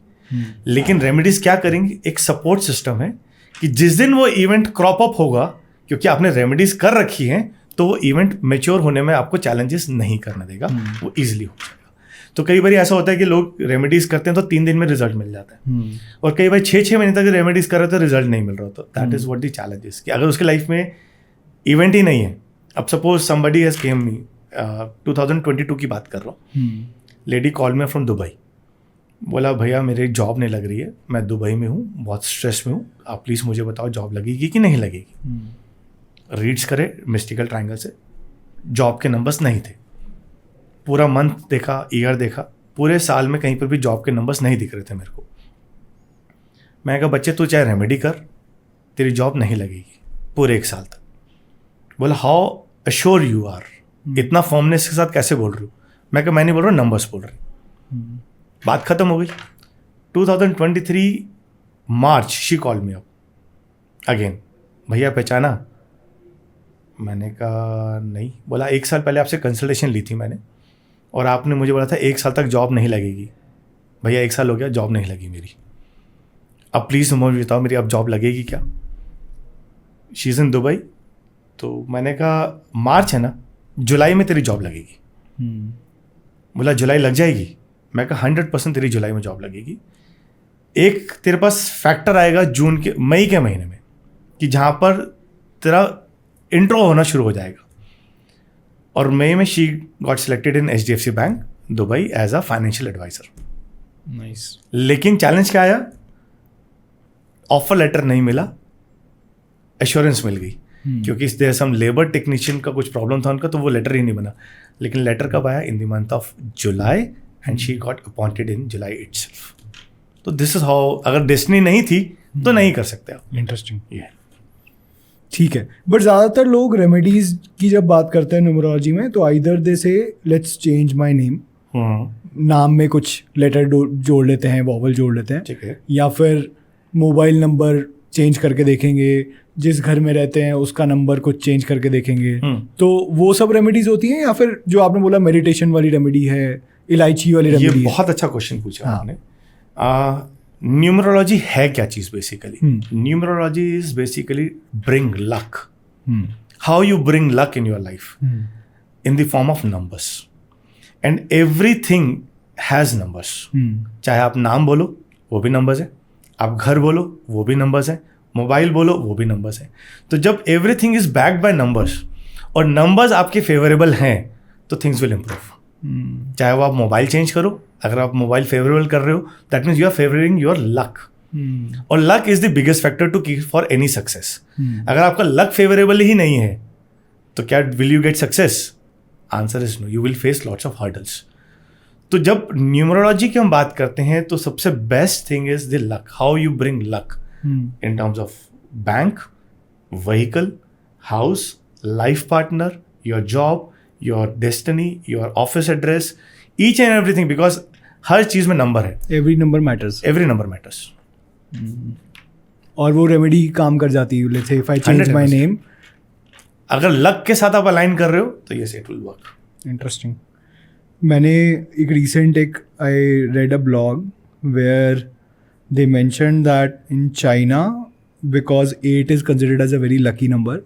S1: लेकिन रेमेडीज क्या करेंगी? एक सपोर्ट सिस्टम है कि जिस दिन वो इवेंट क्रॉप अप होगा, क्योंकि आपने रेमेडीज कर रखी हैं, तो वो इवेंट मैच्योर होने में आपको चैलेंजेस नहीं करने देगा, वो इजीली हो जाएगा। तो कई बार ऐसा होता है कि लोग रेमेडीज करते हैं तो 3 दिन में रिजल्ट मिल जाता है, और कई बार 6 महीने तक रेमेडीज कर रहे तो रिजल्ट नहीं मिल रहा होता। That is what the challenge is कि अगर उसकी लाइफ में इवेंट ही नहीं है। अब सपोज समबडी हैज केम मी, 2022 की बात कर रहा हूँ, lady call me from Dubai, बोला भैया मेरी जॉब नहीं लग रही है, मैं दुबई में हूँ, बहुत स्ट्रेस में हूँ, आप प्लीज़ मुझे बताओ जॉब लगेगी कि नहीं लगेगी। रीड्स करे मिस्टिकल ट्रायंगल से, जॉब के नंबर्स नहीं थे। पूरा मंथ देखा, ईयर देखा, पूरे साल में कहीं पर भी जॉब के नंबर्स नहीं दिख रहे थे मेरे को। मैं कहा बच्चे तू चाहे रेमेडी कर, तेरी जॉब नहीं लगेगी पूरे 1 साल तक। बोला हाउ अश्योर यू आर, इतना फॉर्मनेस के साथ कैसे बोल रही हो? मैं कहा मैं नहीं बोल रहा हूँ, नंबर्स बोल रही। बात खत्म हो गई। 2023 March she call me up again, भैया पहचाना? मैंने कहा नहीं। बोला 1 साल पहले आपसे कंसल्टेशन ली थी मैंने और आपने मुझे बोला था 1 साल तक जॉब नहीं लगेगी। भैया 1 साल हो गया, जॉब नहीं लगी मेरी। अब प्लीज़ मुझे बताओ मेरी अब जॉब लगेगी क्या? She is in Dubai. तो मैंने कहा मार्च है ना, जुलाई में तेरी जॉब लगेगी। बोला जुलाई लग जाएगी? मैं कहा 100% तेरी जुलाई में जॉब लगेगी। एक तेरे पास फैक्टर आएगा मई के महीने में कि जहाँ पर तेरा इंट्रो होना शुरू हो जाएगा, और मई में she got selected in HDFC bank Dubai as a financial advisor.
S2: Nice.
S1: लेकिन चैलेंज क्या आया? ऑफर लेटर नहीं मिला, एश्योरेंस मिल गई, क्योंकि इस देयर सम लेबर टेक्नीशियन का कुछ प्रॉब्लम था उनका, तो वो लेटर ही नहीं बना। लेकिन लेटर कब आया? In the month of July, and she got appointed in July itself. तो दिस इज हाउ, अगर डेस्टिनी नहीं थी तो नहीं कर सकते आप।
S2: इंटरेस्टिंग।
S1: ये
S2: ठीक है, बट ज़्यादातर लोग रेमेडीज की जब बात करते हैं न्यूमरोलॉजी में तो आइदर दे से लेट्स चेंज माय नेम, नाम में कुछ लेटर जोड़ लेते हैं, वॉवल जोड़ लेते हैं,
S1: ठीक है,
S2: या फिर मोबाइल नंबर चेंज करके देखेंगे, जिस घर में रहते हैं उसका नंबर कुछ चेंज करके देखेंगे। तो वो सब रेमेडीज होती हैं, या फिर जो आपने बोला मेडिटेशन वाली रेमेडी है, इलायची वाली
S1: ये
S2: रेमेडी है?
S1: बहुत अच्छा क्वेश्चन पूछा
S2: हाँ।
S1: आपने। न्यूमरोलॉजी है क्या चीज basically? Numerology is basically bring luck. How you bring luck in your life in the form of numbers, and everything has numbers. चाहे आप नाम बोलो वो भी नंबर्स है, आप घर बोलो वो भी नंबर्स है, मोबाइल बोलो वो भी नंबर्स है। तो जब everything is backed by numbers और नंबर्स आपके फेवरेबल हैं तो थिंग्स विल इम्प्रूव। चाहे वो आप मोबाइल चेंज करो, अगर आप मोबाइल फेवरेबल कर रहे हो that means you are favouring your luck, और luck is the biggest factor to keep for any success. अगर आपका लक फेवरेबल ही नहीं है तो क्या will you get success? Answer is no, you will face lots of hurdles. तो जब न्यूमरोलॉजी की हम बात करते हैं तो सबसे best thing is the luck, how you bring luck in terms of bank, vehicle, house, life partner, your job, your destiny, your office address, each and everything, because हर चीज में नंबर है।
S2: Every number matters.
S1: Every number matters.
S2: और वो remedy काम कर जाती है, let's say if I change my name,
S1: अगर लक के साथ आप अलाइन कर रहे हो तो yes it will work.
S2: Interesting. मैंने एक I read a blog where they mentioned that in China, because 8 is considered as a very lucky number,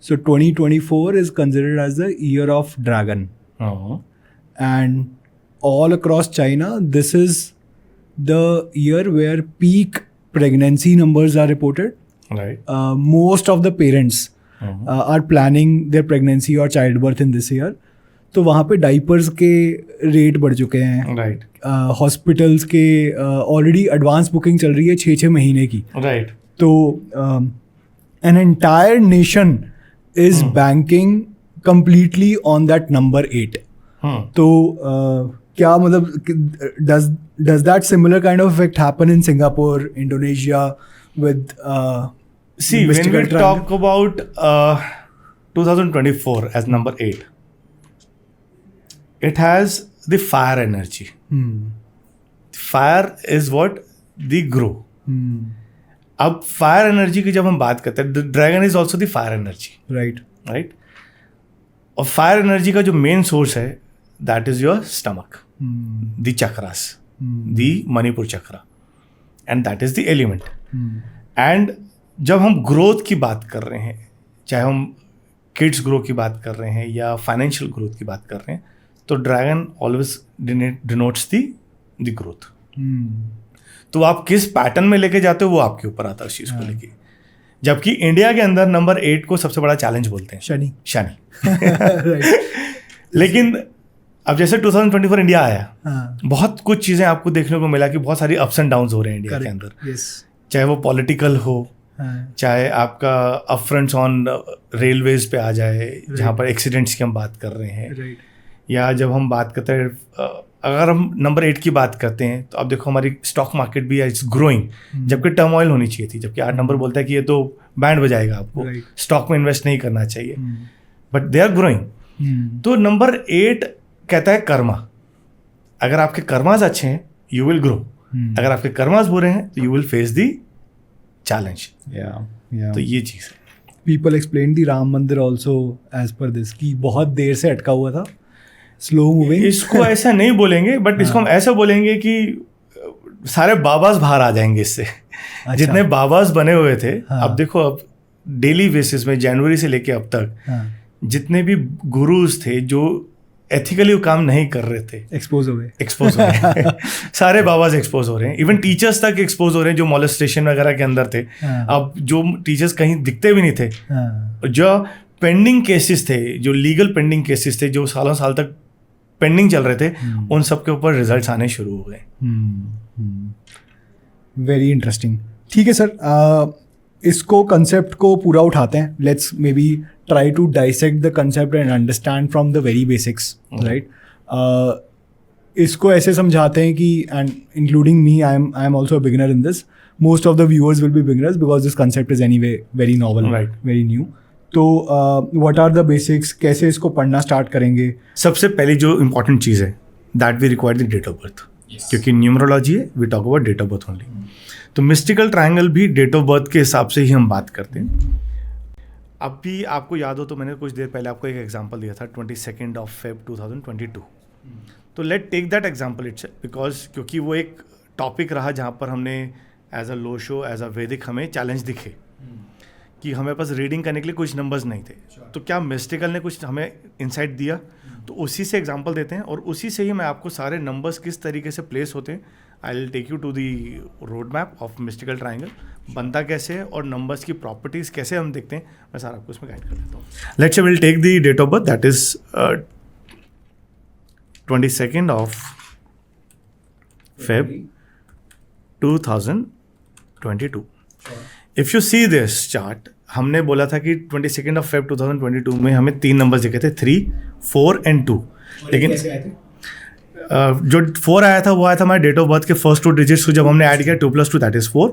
S2: so 2024 is considered as the year of dragon. And all across China, this is the year where peak pregnancy numbers are reported.
S1: Right.
S2: Most of the parents are planning their pregnancy or childbirth in this year. तो वहाँ पे diapers के rate बढ़ चुके हैं।
S1: Right.
S2: Hospitals के already advance booking चल रही है 6 महीने की।
S1: राइट।
S2: तो an entire nation is banking completely on that number 8। तो क्या मतलब does that similar kind of effect happen in Singapore, Indonesia with
S1: See, when we talk about 2024 as number 8, it has the fire energy. Fire is what? The grow. अब fire energy की जब हम बात करते हैं, dragon is also the fire energy. Right. और fire energy का जो मेन सोर्स है that is your stomach, the chakras, the Manipur chakra, and that is the element. And जब हम ग्रोथ की बात कर रहे हैं, चाहे हम किड्स ग्रो की बात कर रहे हैं या फाइनेंशियल ग्रोथ की बात कर रहे हैं, तो dragon always denotes the growth. तो आप किस पैटर्न में लेके जाते हो वो आपके ऊपर आता है उस चीज़ को लेके। जबकि इंडिया के अंदर नंबर 8 को सबसे बड़ा चैलेंज बोलते हैं, शनि। लेकिन अब जैसे 2024 इंडिया आया, बहुत कुछ चीज़ें आपको देखने को मिला कि बहुत सारी अप्स एंड डाउन्स हो रहे हैं इंडिया के अंदर। चाहे वो पॉलिटिकल हो, चाहे आपका अपफ्रंट्स ऑन रेलवेज पे आ जाए जहाँ पर एक्सीडेंट्स की हम बात कर रहे हैं, या जब हम बात करते हैं, अगर हम नंबर 8 की बात करते हैं तो अब देखो हमारी स्टॉक मार्केट भी इट्स ग्रोइंग, जबकि टर्मोइल होनी चाहिए थी। जबकि 8 नंबर बोलता है कि ये तो बैंड बजाएगा, आपको स्टॉक में इन्वेस्ट नहीं करना चाहिए, बट दे आर ग्रोइंग। तो नंबर 8 कहता है कर्मा। अगर आपके कर्मास अच्छे हैं यू विल ग्रो, अगर आपके कर्मास बुरे हैं तो you will face the challenge. तो ये चीज़ है।
S2: पीपल एक्सप्लेन दी राम मंदिर ऑल्सो एज पर दिस कि बहुत देर से अटका हुआ था, स्लो मूविंग।
S1: इसको ऐसा नहीं बोलेंगे, बट इसको हम ऐसा बोलेंगे कि सारे बाबास बाहर आ जाएंगे इससे। अच्छा। जितने बाबास बने हुए थे, अब देखो अब डेली बेसिस में जनवरी से लेके अब तक जितने भी गुरुज थे जो एथिकली वो काम नहीं कर रहे थे, एक्सपोज हो गए। सारे बाबाज एक्सपोज हो रहे हैं, इवन टीचर्स तक एक्सपोज हो रहे हैं जो मॉलेस्टेशन वगैरह के अंदर थे। अब जो टीचर्स कहीं दिखते भी नहीं थे, जो पेंडिंग केसेस थे, जो लीगल पेंडिंग केसेस थे, जो सालों साल तक पेंडिंग चल रहे थे, उन सब के ऊपर रिजल्ट्स आने शुरू हो गए।
S2: Very interesting. ठीक है सर, इसको कंसेप्ट को पूरा उठाते हैं। Let's may be try to dissect the concept and understand from the very basics, right? इसको ऐसे समझाते हैं कि, and including me, I am also a beginner in this, most of the viewers will be beginners because this concept is anyway very novel,
S1: Right.
S2: very new. तो what are the basics? कैसे इसको पढ़ना start करेंगे?
S1: सबसे पहली जो important चीज़ है that we require the date of birth, क्योंकि न्यूमरोलॉजी है, we talk about date of birth only. तो मिस्टिकल ट्रायंगल भी डेट ऑफ बर्थ के हिसाब से ही हम बात करते हैं. अभी आपको याद हो तो मैंने कुछ देर पहले आपको एक एग्जांपल दिया था 22 ऑफ फेब 2022. तो let take that example it's because क्योंकि वो एक टॉपिक रहा जहाँ पर हमने as a Lo Shu as a Vedic हमें चैलेंज दिखे कि हमें पास रीडिंग करने के लिए कुछ नंबर्स नहीं थे. तो क्या मिस्टिकल ने कुछ हमें इंसाइट दिया, तो उसी से एग्जांपल देते हैं और उसी से ही मैं आपको सारे नंबर्स किस तरीके से प्लेस होते हैं I will take you to the road map of mystical triangle, बनता कैसे है और नंबर्स की प्रॉपर्टीज़ कैसे हम देखते हैं, मैं सारा आपको इसमें गाइड कर देता हूँ. Let's will take the date of birth that is 22 of Feb 2022. If you see this chart, हमने बोला था कि 22 ऑफ फेब 2022 में हमें 3 नंबर्स दिखे थे 3, 4 and 2. लेकिन जो 4 आया था वो आया था हमारे डेट ऑफ बर्थ के फर्स्ट 2 डिजिट्स को जब हमने ऐड किया 2 + 2 दैट इज 4.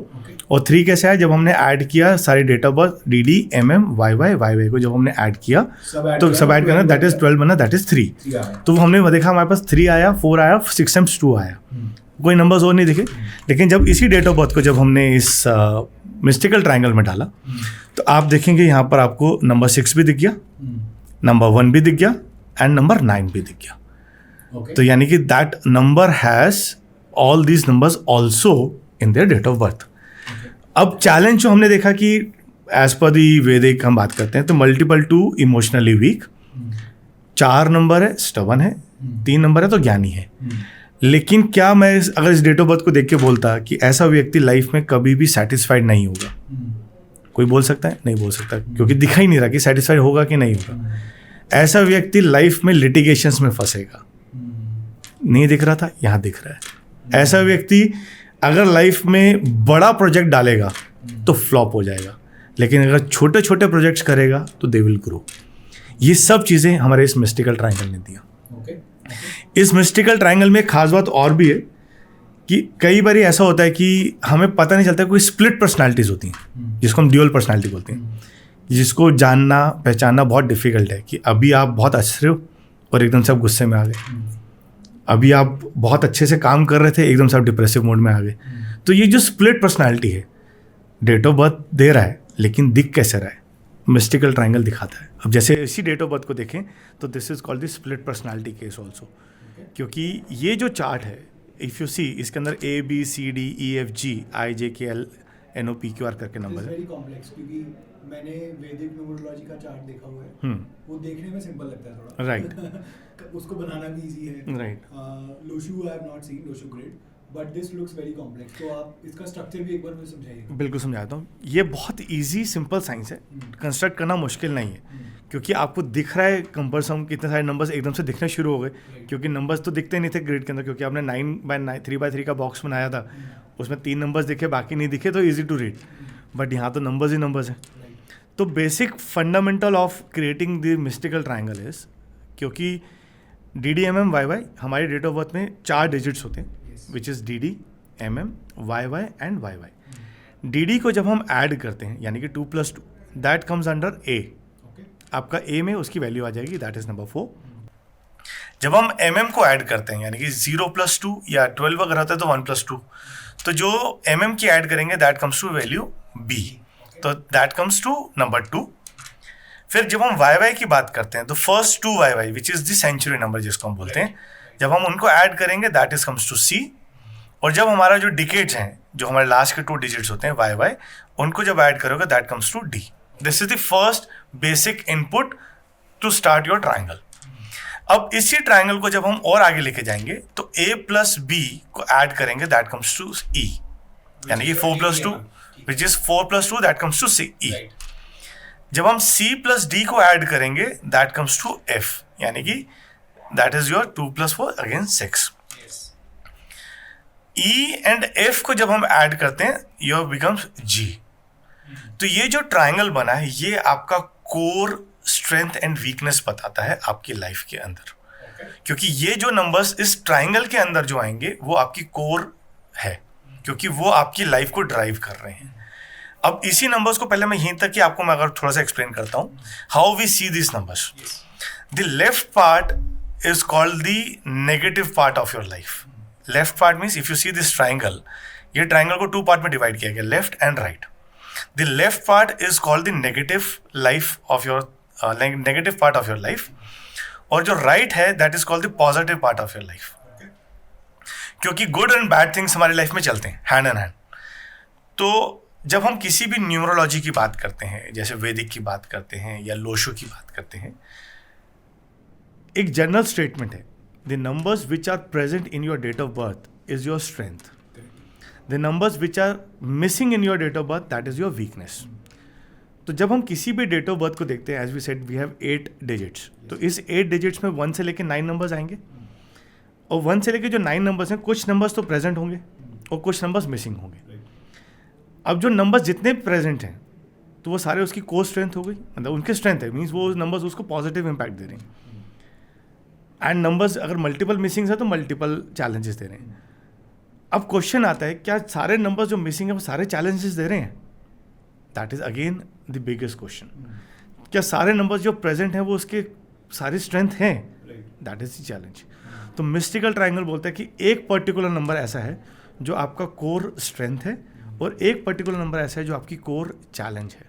S1: और 3 कैसे आया, जब हमने ऐड किया सारी date of birth DD MM YY को जब हमने ऐड किया तो सब ऐड करना दैट इज 12 बना दैट इज 3. तो हमने देखा हमारे पास 3 आया, 4 आया, 6 times 2 आया, कोई नंबर्स और नहीं दिखे. लेकिन जब इसी डेट ऑफ बर्थ को जब हमने इस मिस्टिकल ट्रायंगल में डाला तो आप देखेंगे यहाँ पर आपको नंबर 6 भी दिख गया, नंबर 1 भी दिख गया एंड नंबर 9 भी दिख गया. तो यानी कि that number has all these numbers also in there date of birth. अब चैलेंज जो हमने देखा कि एज पर दी वैदिक हम बात करते हैं तो multiple to emotionally weak, 4 number है स्टबन है, 3 नंबर है तो ज्ञानी है. लेकिन क्या मैं अगर इस डेट ऑफ बर्थ को देख के बोलता कि ऐसा व्यक्ति लाइफ में कभी भी सेटिस्फाइड नहीं होगा, कोई बोल सकता है? नहीं बोल सकता, क्योंकि दिखा ही नहीं रहा कि सेटिस्फाइड होगा कि नहीं होगा. ऐसा व्यक्ति लाइफ में लिटिगेशंस में फंसेगा, नहीं दिख रहा था, यहाँ दिख रहा है. ऐसा व्यक्ति अगर लाइफ में बड़ा प्रोजेक्ट डालेगा तो फ्लॉप हो जाएगा, लेकिन अगर छोटे छोटे प्रोजेक्ट्स करेगा तो दे विल ग्रो. ये सब चीज़ें हमारे इस मिस्टिकल ट्रायंगल ने दिया. इस मिस्टिकल ट्रायंगल में एक खास बात और भी है कि कई बार ऐसा होता है कि हमें पता नहीं चलता, कोई स्प्लिट पर्सनालिटीज़ होती हैं जिसको हम ड्यूअल पर्सनालिटी बोलते हैं, जिसको जानना पहचानना बहुत डिफिकल्ट है. कि अभी आप बहुत हंस रहे हो और एकदम से आप गुस्से में आ गए, अभी आप बहुत अच्छे से काम कर रहे थे एकदम से आप डिप्रेसिव मोड में आ गए. तो ये जो स्प्लिट पर्सनालिटी है, डेट ऑफ बर्थ दे रहा है लेकिन दिख कैसे रहा है, मिस्टिकल ट्रायंगल दिखाता है. अब जैसे इसी डेट ऑफ बर्थ को देखें तो this is called the split personality case also, क्योंकि ये जो चार्ट है इफ़ यू सी इसके अंदर ABCDEFG IJKL NOPQR करके नंबर है.
S2: क्योंकि मैंने वैदिक न्यूमरोलॉजी का चार्ट देखा हुआ है, वो देखने में सिंपल लगता है थोड़ा,
S1: राइट.
S2: उसको बनाना भी इजी है,
S1: right.
S2: Lo Shu I have not seen Lo Shu grid, but this looks very complex. तो आप इसका स्ट्रक्चर भी एक बार मुझे समझाइए.
S1: बिल्कुल समझाता हूँ. ये बहुत इजी सिंपल साइंस है, कंस्ट्रक्ट करना मुश्किल नहीं है, क्योंकि आपको दिख रहा है कंपल्सम कितने सारे नंबर्स एकदम से दिखने शुरू हो गए. क्योंकि नंबर्स तो दिखते नहीं थे ग्रिड के अंदर, क्योंकि आपने 3x3 का बॉक्स बनाया था, उसमें 3 नंबर्स दिखे बाकी नहीं दिखे, तो ईजी टू रीड. बट यहाँ तो नंबर्स ही नंबर्स हैं. तो basic fundamental of creating the mystical triangle is, क्योंकि DD MM YY हमारी डेट ऑफ बर्थ में 4 डिजिट्स होते हैं which is DD MM YY and YY. DD को जब हम ऐड करते हैं यानी कि 2 + 2 दैट कम्स अंडर A. आपका A में उसकी वैल्यू आ जाएगी दैट इज नंबर 4. जब हम MM को ऐड करते हैं यानी कि 0 + 2 या 12 अगर होता है तो 1 + 2, तो जो MM की ऐड करेंगे that comes to value B, तो दैट कम्स टू नंबर 2. फिर जब हम YY की बात करते हैं तो first 2 YY which is the century number जिसको हम बोलते हैं, जब हम उनको ऐड करेंगे that is comes to C. और जब हमारा जो डिकेड्स हैं, जो हमारे लास्ट के 2 डिजिट्स होते हैं YY, उनको जब ऐड करोगे that comes to D. This is the first basic input to start your triangle. अब इसी ट्रायंगल को जब हम और आगे लेके जाएंगे तो A + B को ऐड करेंगे दैट कम्स टू E, यानी कि 4 + 2 which is 4 + 2 that comes to C E. जब हम C + D को ऐड करेंगे दैट कम्स टू F, यानी कि that is your 2 + 4 again 6. E and F को जब हम ऐड करते हैं योर बिकम्स G. तो ये जो ट्रायंगल बना है ये आपका कोर स्ट्रेंथ एंड वीकनेस बताता है आपकी लाइफ के अंदर, क्योंकि ये जो नंबर्स इस ट्रायंगल के अंदर जो आएंगे वो आपकी कोर है, क्योंकि वो आपकी लाइफ को ड्राइव कर रहे हैं। अब इसी नंबर्स को पहले मैं यहीं तक कि आपको मैं अगर थोड़ा सा एक्सप्लेन करता हूँ how we see this numbers. The left part is called the negative part of your life. Left part means if you see this triangle, ये triangle को 2 part में divide किया गया, left and right. The left part is called the negative life of your negative part of your life, और जो right है that is called the positive part of your life. क्योंकि good and bad things हमारी life में चलते हैं hand in hand. तो जब हम किसी भी न्यूमरोलॉजी की बात करते हैं, जैसे वैदिक की बात करते हैं या लोशो की बात करते हैं, एक जनरल स्टेटमेंट है, the numbers which are present in your date of birth is your strength, the numbers which are missing in your date of birth that is your weakness. तो जब हम किसी भी डेट ऑफ बर्थ को देखते हैं, as we said we have 8 digits, तो इस 8 डिजिट्स में 1 से लेकर 9 नंबर्स आएंगे, और 1 से लेकर जो 9 नंबर्स हैं, कुछ नंबर्स तो प्रेजेंट होंगे और कुछ नंबर्स मिसिंग होंगे। अब जो नंबर्स जितने प्रेजेंट हैं तो वो सारे उसकी को स्ट्रेंथ हो गई, मतलब उनके स्ट्रेंथ है, मीन्स वो नंबर्स उसको पॉजिटिव इम्पैक्ट दे रहे हैं। एंड नंबर्स अगर मल्टीपल मिसिंग्स है तो मल्टीपल चैलेंजेस दे रहे हैं। अब क्वेश्चन आता है, क्या सारे नंबर्स जो मिसिंग है वो सारे चैलेंजेस दे रहे हैं? That is again the biggest question. क्या सारे नंबर्स जो प्रेजेंट हैं वो उसके सारी स्ट्रेंथ हैं? That is the challenge. तो मिस्टिकल ट्रायंगल बोलता है कि एक पर्टिकुलर नंबर ऐसा है जो आपका कोर स्ट्रेंथ है और एक पर्टिकुलर नंबर ऐसा है जो आपकी कोर चैलेंज है।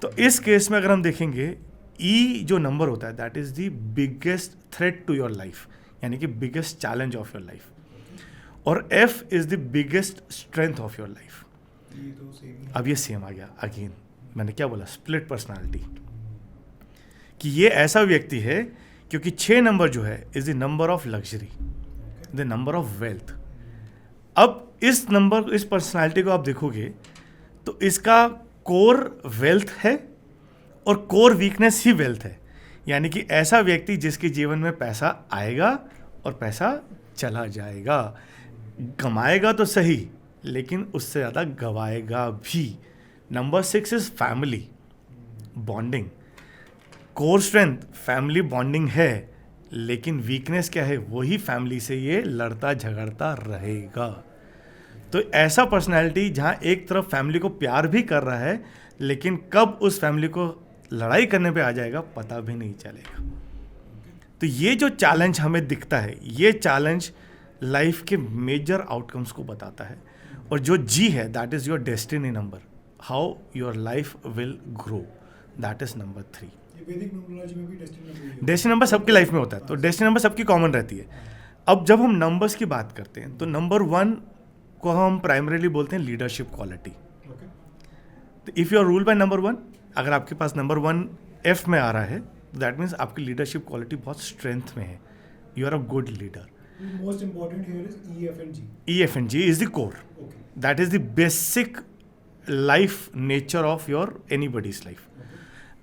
S1: तो इस केस में अगर हम देखेंगे, ई जो नंबर होता है that is the biggest threat to your life, यानी कि biggest challenge of your life, और F is the biggest strength of your life. अब ये सेम आ गया अगेन, मैंने क्या बोला, स्प्लिट पर्सनालिटी, कि ये ऐसा व्यक्ति है क्योंकि 6 नंबर जो है is the number of luxury, the number of wealth. अब इस नंबर, इस पर्सनालिटी को आप देखोगे तो इसका कोर वेल्थ है और कोर वीकनेस ही वेल्थ है, यानी कि ऐसा व्यक्ति जिसके जीवन में पैसा आएगा और पैसा चला जाएगा, कमाएगा तो सही लेकिन उससे ज़्यादा गवाएगा भी। Number 6 is family bonding, core strength family bonding है, लेकिन वीकनेस क्या है, वही फैमिली से ये लड़ता झगड़ता रहेगा। तो ऐसा पर्सनैलिटी जहाँ एक तरफ फैमिली को प्यार भी कर रहा है लेकिन कब उस फैमिली को लड़ाई करने पे आ जाएगा पता भी नहीं चलेगा। तो ये जो चैलेंज हमें दिखता है, ये चैलेंज लाइफ के मेजर आउटकम्स को बताता है। और जो जी है that is your destiny number, how your life will grow, that is number 3। Destiny number सबकी लाइफ में होता है, तो डेस्टिनी नंबर सबकी कॉमन रहती है। अब जब हम नंबर्स की बात करते हैं तो नंबर 1 को हम प्राइमरीली बोलते हैं लीडरशिप क्वालिटी। तो if you are rule by number 1, अगर आपके पास नंबर 1 एफ में आ रहा है तो दैट मीन्स आपकी लीडरशिप क्वालिटी बहुत स्ट्रेंथ में है, you are a good leader.
S2: Most important here is E, F and G.
S1: E, F and G is the core.
S2: Okay.
S1: That is the basic life nature of your anybody's life.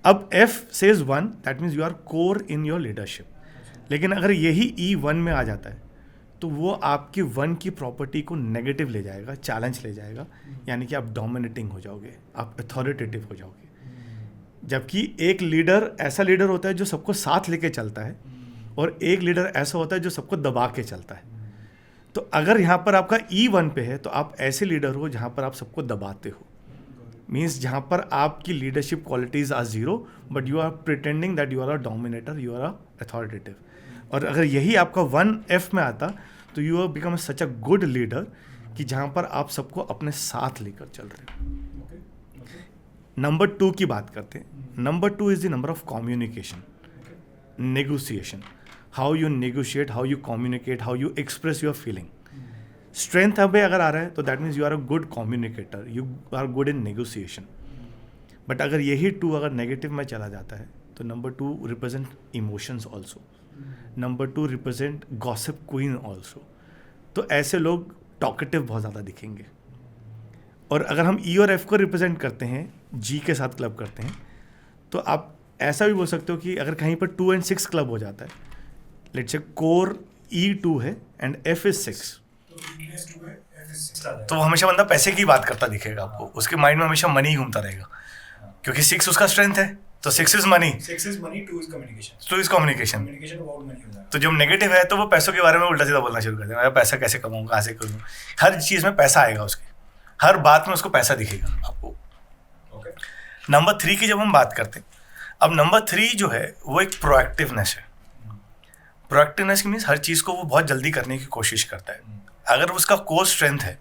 S1: अब F says 1, that means you are core in your leadership. लेकिन अगर यही E 1 में आ जाता है तो वो आपकी 1 की प्रॉपर्टी को नेगेटिव ले जाएगा, चैलेंज ले जाएगा, यानी कि आप डोमिनेटिंग हो जाओगे, आप अथॉरिटेटिव हो जाओगे। जबकि एक लीडर ऐसा लीडर होता है जो सबको साथ लेके चलता है, और एक लीडर ऐसा होता है जो सबको दबा के चलता है। तो अगर यहाँ पर आपका E1 पे है तो आप ऐसे लीडर हो जहाँ पर आप सबको दबाते हो, मीन्स जहाँ पर आपकी leadership qualities are 0 but you are pretending that you are a dominator, you are a authoritative. और अगर यही आपका 1F में आता तो you are become such a good leader कि जहाँ पर आप सबको अपने साथ लेकर चल रहे हो। नंबर 2 की बात करते हैं। Number 2 is the number of communication, negotiation, how you negotiate, how you communicate, how you express your feeling. Strength अब अगर आ रहा है तो that means you are a good communicator, you are good in negotiation. But अगर यही 2 अगर negative में चला जाता है तो number 2 represent emotions also, number 2 represent gossip queen also. तो ऐसे लोग टॉकेटिव बहुत ज़्यादा दिखेंगे। और अगर हम E और F को रिप्रेजेंट करते हैं, G के साथ क्लब करते हैं, तो आप ऐसा भी बोल सकते हो कि अगर कहीं पर 2 and 6 क्लब हो जाता है, लेट्स से कोर E2 है एंड F is 6, तो हमेशा बंदा पैसे की बात करता दिखेगा आपको, उसके माइंड में हमेशा मनी ही घूमता रहेगा, क्योंकि 6 उसका स्ट्रेंथ है। तो 6 is money,
S2: 6 is money, 2 is communication.
S1: 2 is communication.
S2: Communication about money हो जाएगा.
S1: तो जब नेगेटिव है तो वो पैसों के बारे में उल्टा सीधा बोलना शुरू कर देगा, पैसा कैसे कमाऊँ, कहाँ से करूँ. हर चीज़ में पैसा आएगा उसके, हर बात में उसको पैसा दिखेगा आपको.
S2: Okay.
S1: नंबर 3 की जब हम बात करते हैं, अब नंबर 3 जो है वो एक प्रोएक्टिवनेस है. प्रोएक्टिवनेस मीन्स हर चीज़ को वो बहुत जल्दी करने की कोशिश करता है. अगर उसका कोर स्ट्रेंथ है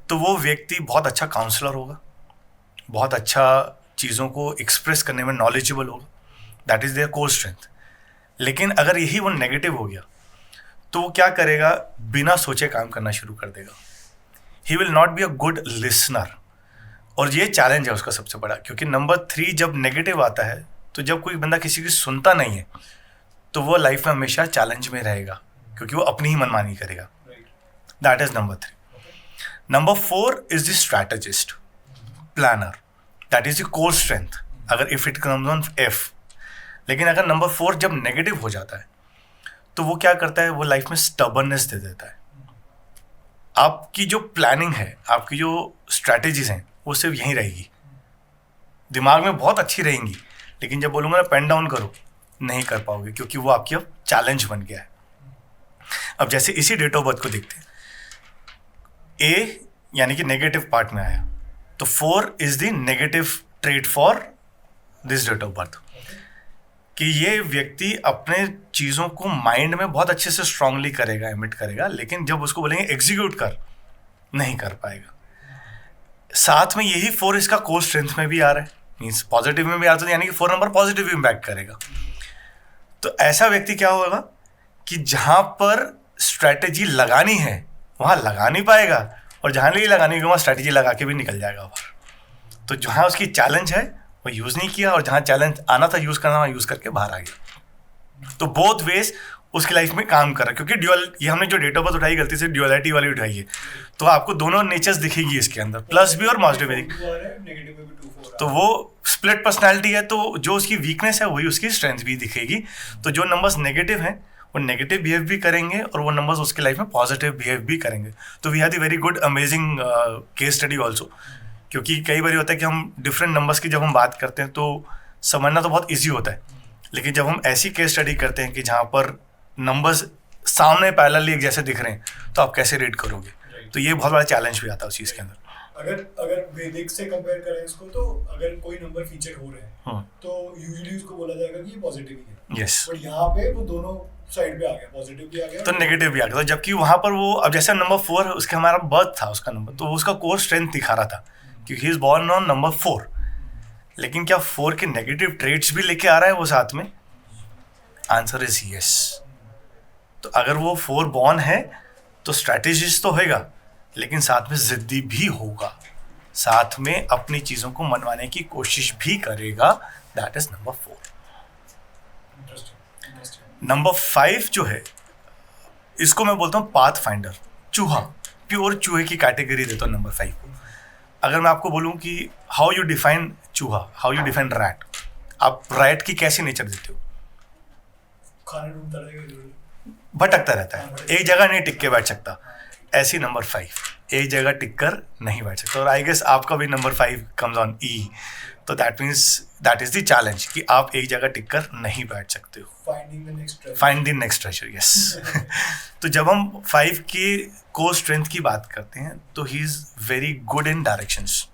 S1: तो वो व्यक्ति बहुत अच्छा काउंसलर होगा, बहुत अच्छा चीज़ों को एक्सप्रेस करने में नॉलेजेबल होगा. That is there core strength. लेकिन अगर यही वो नेगेटिव हो गया तो वो क्या करेगा, बिना सोचे काम करना शुरू कर देगा. He will not be a good listener. और ये चैलेंज है उसका सबसे बड़ा, क्योंकि नंबर 3 जब नेगेटिव आता है तो जब कोई बंदा किसी की सुनता नहीं है तो वो लाइफ में हमेशा चैलेंज में रहेगा, क्योंकि वो अपनी ही मनमानी करेगा. That is number 3. Number 4 is the strategist, planner. That is the core strength अगर if it comes on F. लेकिन अगर नंबर 4 जब नेगेटिव हो जाता है तो वो क्या करता है, वो लाइफ में स्टबर्ननेस दे देता है. आपकी जो प्लानिंग है, आपकी जो स्ट्रैटेजीज हैं, वो सिर्फ यहीं रहेगी, दिमाग में बहुत अच्छी रहेंगी, लेकिन जब बोलूँगा ना पेन डाउन करो, नहीं कर पाओगे, क्योंकि वो आपकी अब चैलेंज बन गया है. अब जैसे इसी डेट ऑफ बर्थ को देखते हैं, ए यानी कि नेगेटिव पार्ट में आया, तो 4 is the negative trait for this date of birth. कि ये व्यक्ति अपने चीज़ों को माइंड में बहुत अच्छे से स्ट्रांगली करेगा, एमिट करेगा, लेकिन जब उसको बोलेंगे एग्जीक्यूट कर, नहीं कर पाएगा. साथ में यही 4 इसका कोर स्ट्रेंथ में भी आ रहा है, मीन्स पॉजिटिव में भी आता है, यानी कि 4 नंबर पॉजिटिव इम्पैक्ट करेगा. तो ऐसा व्यक्ति क्या होगा कि जहाँ पर स्ट्रैटेजी लगानी है वहाँ लगा नहीं पाएगा, और जहाँ नहीं लगानी है वहाँ स्ट्रैटेजी लगा के भी निकल जाएगा बाहर. तो जहाँ उसकी चैलेंज है वो यूज़ नहीं किया, और जहाँ चैलेंज आना था यूज़ करना वहाँ यूज़ करके बाहर आ गया. तो बोथ वेज उसकी लाइफ में काम कर रहा है, क्योंकि ड्यूअल, ये हमने जो डेट ऑफ बर्थ उठाई गलती से ड्यूअलिटी वाली उठाई है, तो आपको दोनों नेचर्स दिखेगी इसके अंदर, प्लस भी और माइनस भी. तो वो स्प्लिट पर्सनालिटी है, तो जो उसकी वीकनेस है वही उसकी स्ट्रेंथ भी दिखेगी. तो जो नंबर्स नेगेटिव हैं वो नेगेटिव बिहेव भी करेंगे, और वो नंबर्स उसके लाइफ में पॉजिटिव बिहेव भी करेंगे. तो we have the very good amazing case study also, क्योंकि कई बार होता है कि हम डिफरेंट नंबर्स की जब हम बात करते हैं तो समझना तो बहुत ईजी होता है, लेकिन जब हम ऐसी केस स्टडी करते हैं कि जहाँ पर नंबर्स सामने पैरेलली एक जैसे दिख रहे हैं, तो आप कैसे रेट करोगे. तो ये बहुत बड़ा चैलेंज भी आता है उस चीज़ के अंदर.
S2: अगर वैदिक से कंपेयर करें इसको, तो अगर कोई नंबर फीचर हो रहा है तो यूजुअली उसको बोला जाएगा कि ये पॉजिटिव ही है.
S1: यस.
S2: बट यहाँ पे वो दोनों साइड पे आ गया, पॉजिटिव भी आ गया
S1: तो नेगेटिव भी आ गया. तो जबकि वहाँ पर वो, अब जैसे नंबर 4 उसका हमारा बर्थ था उसका नंबर, तो उसका कोर स्ट्रेंथ दिखा रहा था क्योंकि he is born on number 4. लेकिन क्या 4 के नेगेटिव ट्रेट्स भी लेके आ रहा है वो साथ में? Answer is yes. तो अगर वो 4 बॉर्न है तो स्ट्रैटेजिस्ट तो होगा, लेकिन साथ में जिद्दी भी होगा, साथ में अपनी चीज़ों को मनवाने की कोशिश भी करेगा. That is number 4. नंबर 5 जो है, इसको मैं बोलता हूँ पाथ फाइंडर, चूहा, प्योर चूहे की कैटेगरी देता हूँ नंबर 5 को. अगर मैं आपको बोलूँ कि हाउ यू डिफाइन चूहा, हाउ यू डिफाइन रैट, आप रैट की कैसी नेचर देते हो?
S2: खाना ढूंढता रहेगा,
S1: भटकता रहता है, एक जगह नहीं टिक के बैठ सकता. ऐसी नंबर 5 एक जगह टिक कर नहीं बैठ सकता. और आई गेस आपका भी नंबर 5 कम्स ऑन ई. तो that means that is the challenge कि आप एक जगह टिक कर नहीं बैठ सकते हो. Find the next treasure. Yes. तो जब हम 5 की कोर स्ट्रेंथ की बात करते हैं तो he is very good in directions.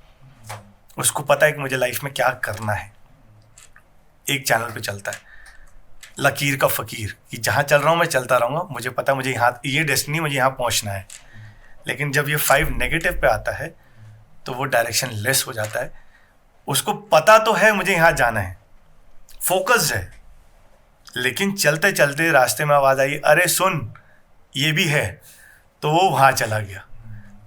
S1: उसको पता है कि मुझे लाइफ में क्या करना है. एक चैनल पे चलता है, लकीर का फ़कीर, कि जहाँ चल रहा हूँ मैं चलता रहूँगा, मुझे पता है मुझे यहाँ, ये डेस्टिनी, मुझे यहाँ पहुँचना है. लेकिन जब ये 5 नेगेटिव पे आता है तो वो डायरेक्शन लेस हो जाता है. उसको पता तो है मुझे यहाँ जाना है, फोकस्ड है, लेकिन चलते चलते रास्ते में आवाज़ आई, अरे सुन ये भी है, तो वो वहाँ चला गया.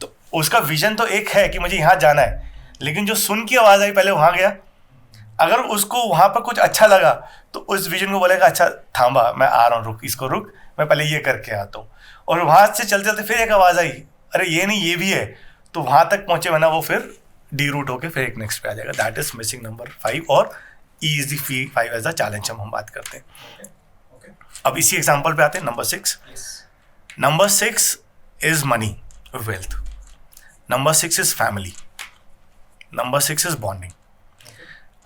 S1: तो उसका विजन तो एक है कि मुझे यहाँ जाना है, लेकिन जो सुन की आवाज़ आई पहले वहाँ गया. अगर उसको वहाँ पर कुछ अच्छा लगा तो उस विजन को बोलेगा अच्छा थांबा, मैं आ रहा हूँ, रुक, इसको रुक, मैं पहले ये करके आता हूँ. और वहाँ से चलते चलते फिर एक आवाज़ आई, अरे ये नहीं ये भी है, तो वहाँ तक पहुँचे, वरना वो फिर डी रूट होके फिर एक नेक्स्ट पे आ जाएगा. That is missing number 5. और ई is the 5 as the challenge हम बात करते हैं. अब इसी एग्जाम्पल पे आते हैं number 6. Number 6 is money, wealth. Number 6 is family. Number 6 is bonding.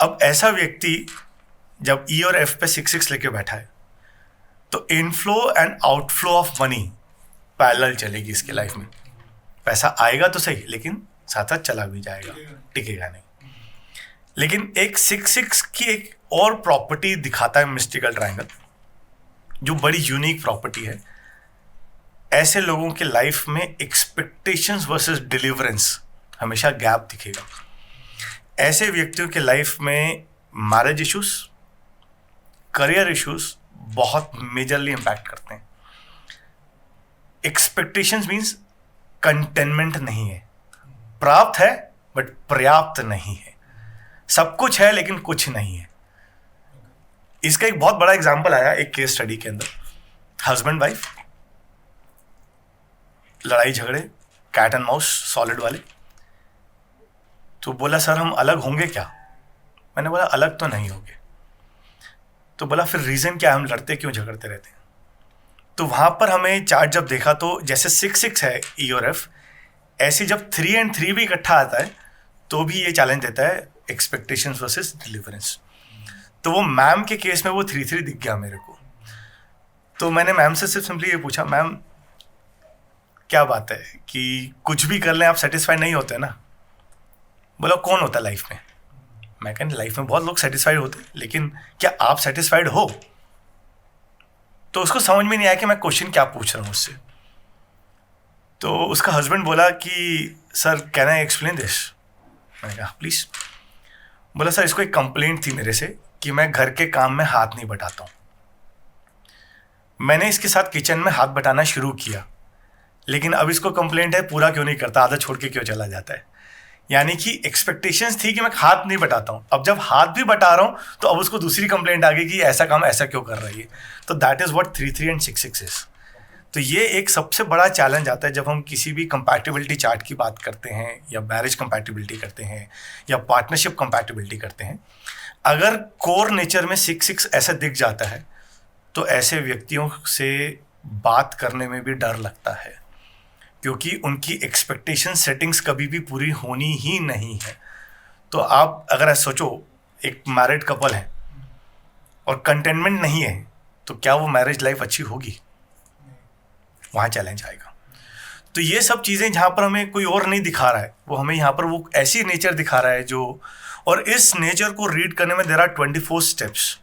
S1: अब ऐसा व्यक्ति जब ई और एफ पे 6-6 लेके बैठा है तो inflow and outflow of money parallel चलेगी इसके लाइफ में। पैसा आएगा तो सही, लेकिन साथ साथ चला भी जाएगा, टिकेगा नहीं। लेकिन एक 6-6 की एक और प्रॉपर्टी दिखाता है मिस्टिकल ट्रायंगल, जो बड़ी यूनिक प्रॉपर्टी है। ऐसे लोगों के लाइफ में एक्सपेक्टेशंस वर्सेस डिलीवरेंस हमेशा गैप दिखेगा। ऐसे व्यक्तियों के लाइफ में मैरिज इश्यूज, करियर इश्यूज बहुत मेजरली इंपैक्ट करते हैं। एक्सपेक्टेशंस मीन्स कंटेनमेंट नहीं है, प्राप्त है बट पर्याप्त नहीं है। सब कुछ है लेकिन कुछ नहीं है। इसका एक बहुत बड़ा एग्जांपल आया एक केस स्टडी के अंदर। हस्बैंड वाइफ, लड़ाई झगड़े, कैट एंड माउस सॉलिड वाले। तो बोला सर हम अलग होंगे क्या? मैंने बोला अलग तो नहीं होंगे। तो बोला फिर रीजन क्या है, हम लड़ते क्यों झगड़ते रहते हैं? तो वहां पर हमें चार्ट जब देखा तो जैसे 6-6 है ई और एफ, ऐसे जब 3 and 3 भी इकट्ठा आता है तो भी ये चैलेंज देता है एक्सपेक्टेशंस वर्सेस डिलीवरेंस। तो वो मैम के केस में वो 3-3 दिख गया मेरे को। तो मैंने मैम से सिर्फ सिंपली ये पूछा, मैम क्या बात है कि कुछ भी कर लें आप सेटिस्फाइड नहीं होते ना? बोला कौन होता है लाइफ में? मैं कहने लाइफ में बहुत लोग सेटिस्फाइड होते हैं, लेकिन क्या आप सेटिस्फाइड हो? तो उसको समझ में नहीं आया कि मैं क्वेश्चन क्या पूछ रहा हूँ उससे। तो उसका हस्बैंड बोला कि sir can I explain this? मैंने कहा प्लीज। बोला सर इसको एक कंप्लेंट थी मेरे से कि मैं घर के काम में हाथ नहीं बटाता हूँ। मैंने इसके साथ किचन में हाथ बटाना शुरू किया, लेकिन अब इसको कंप्लेंट है पूरा क्यों नहीं करता, आधा छोड़ के क्यों चला जाता है। यानी कि एक्सपेक्टेशंस थी कि मैं हाथ नहीं बटाता हूँ, अब जब हाथ भी बटा रहा हूँ तो अब उसको दूसरी कंप्लेंट आ गई कि ऐसा काम ऐसा क्यों कर रही है। तो that is what 3-3 and 6-6 is. तो ये एक सबसे बड़ा चैलेंज आता है जब हम किसी भी कंपैटिबिलिटी चार्ट की बात करते हैं, या मैरिज कंपैटिबिलिटी करते हैं, या पार्टनरशिप कंपैटिबिलिटी करते हैं। अगर कोर नेचर में 6-6 ऐसा दिख जाता है तो ऐसे व्यक्तियों से बात करने में भी डर लगता है, क्योंकि उनकी एक्सपेक्टेशन सेटिंग्स कभी भी पूरी होनी ही नहीं है। तो आप अगर ऐसा सोचो, एक मैरिड कपल है और कंटेनमेंट नहीं है, तो क्या वो मैरिज लाइफ अच्छी होगी? वहाँ चैलेंज आएगा। तो ये सब चीज़ें जहाँ पर हमें कोई और नहीं दिखा रहा है, वो हमें यहाँ पर वो ऐसी नेचर दिखा रहा है जो, और इस नेचर को रीड करने में there are 24 steps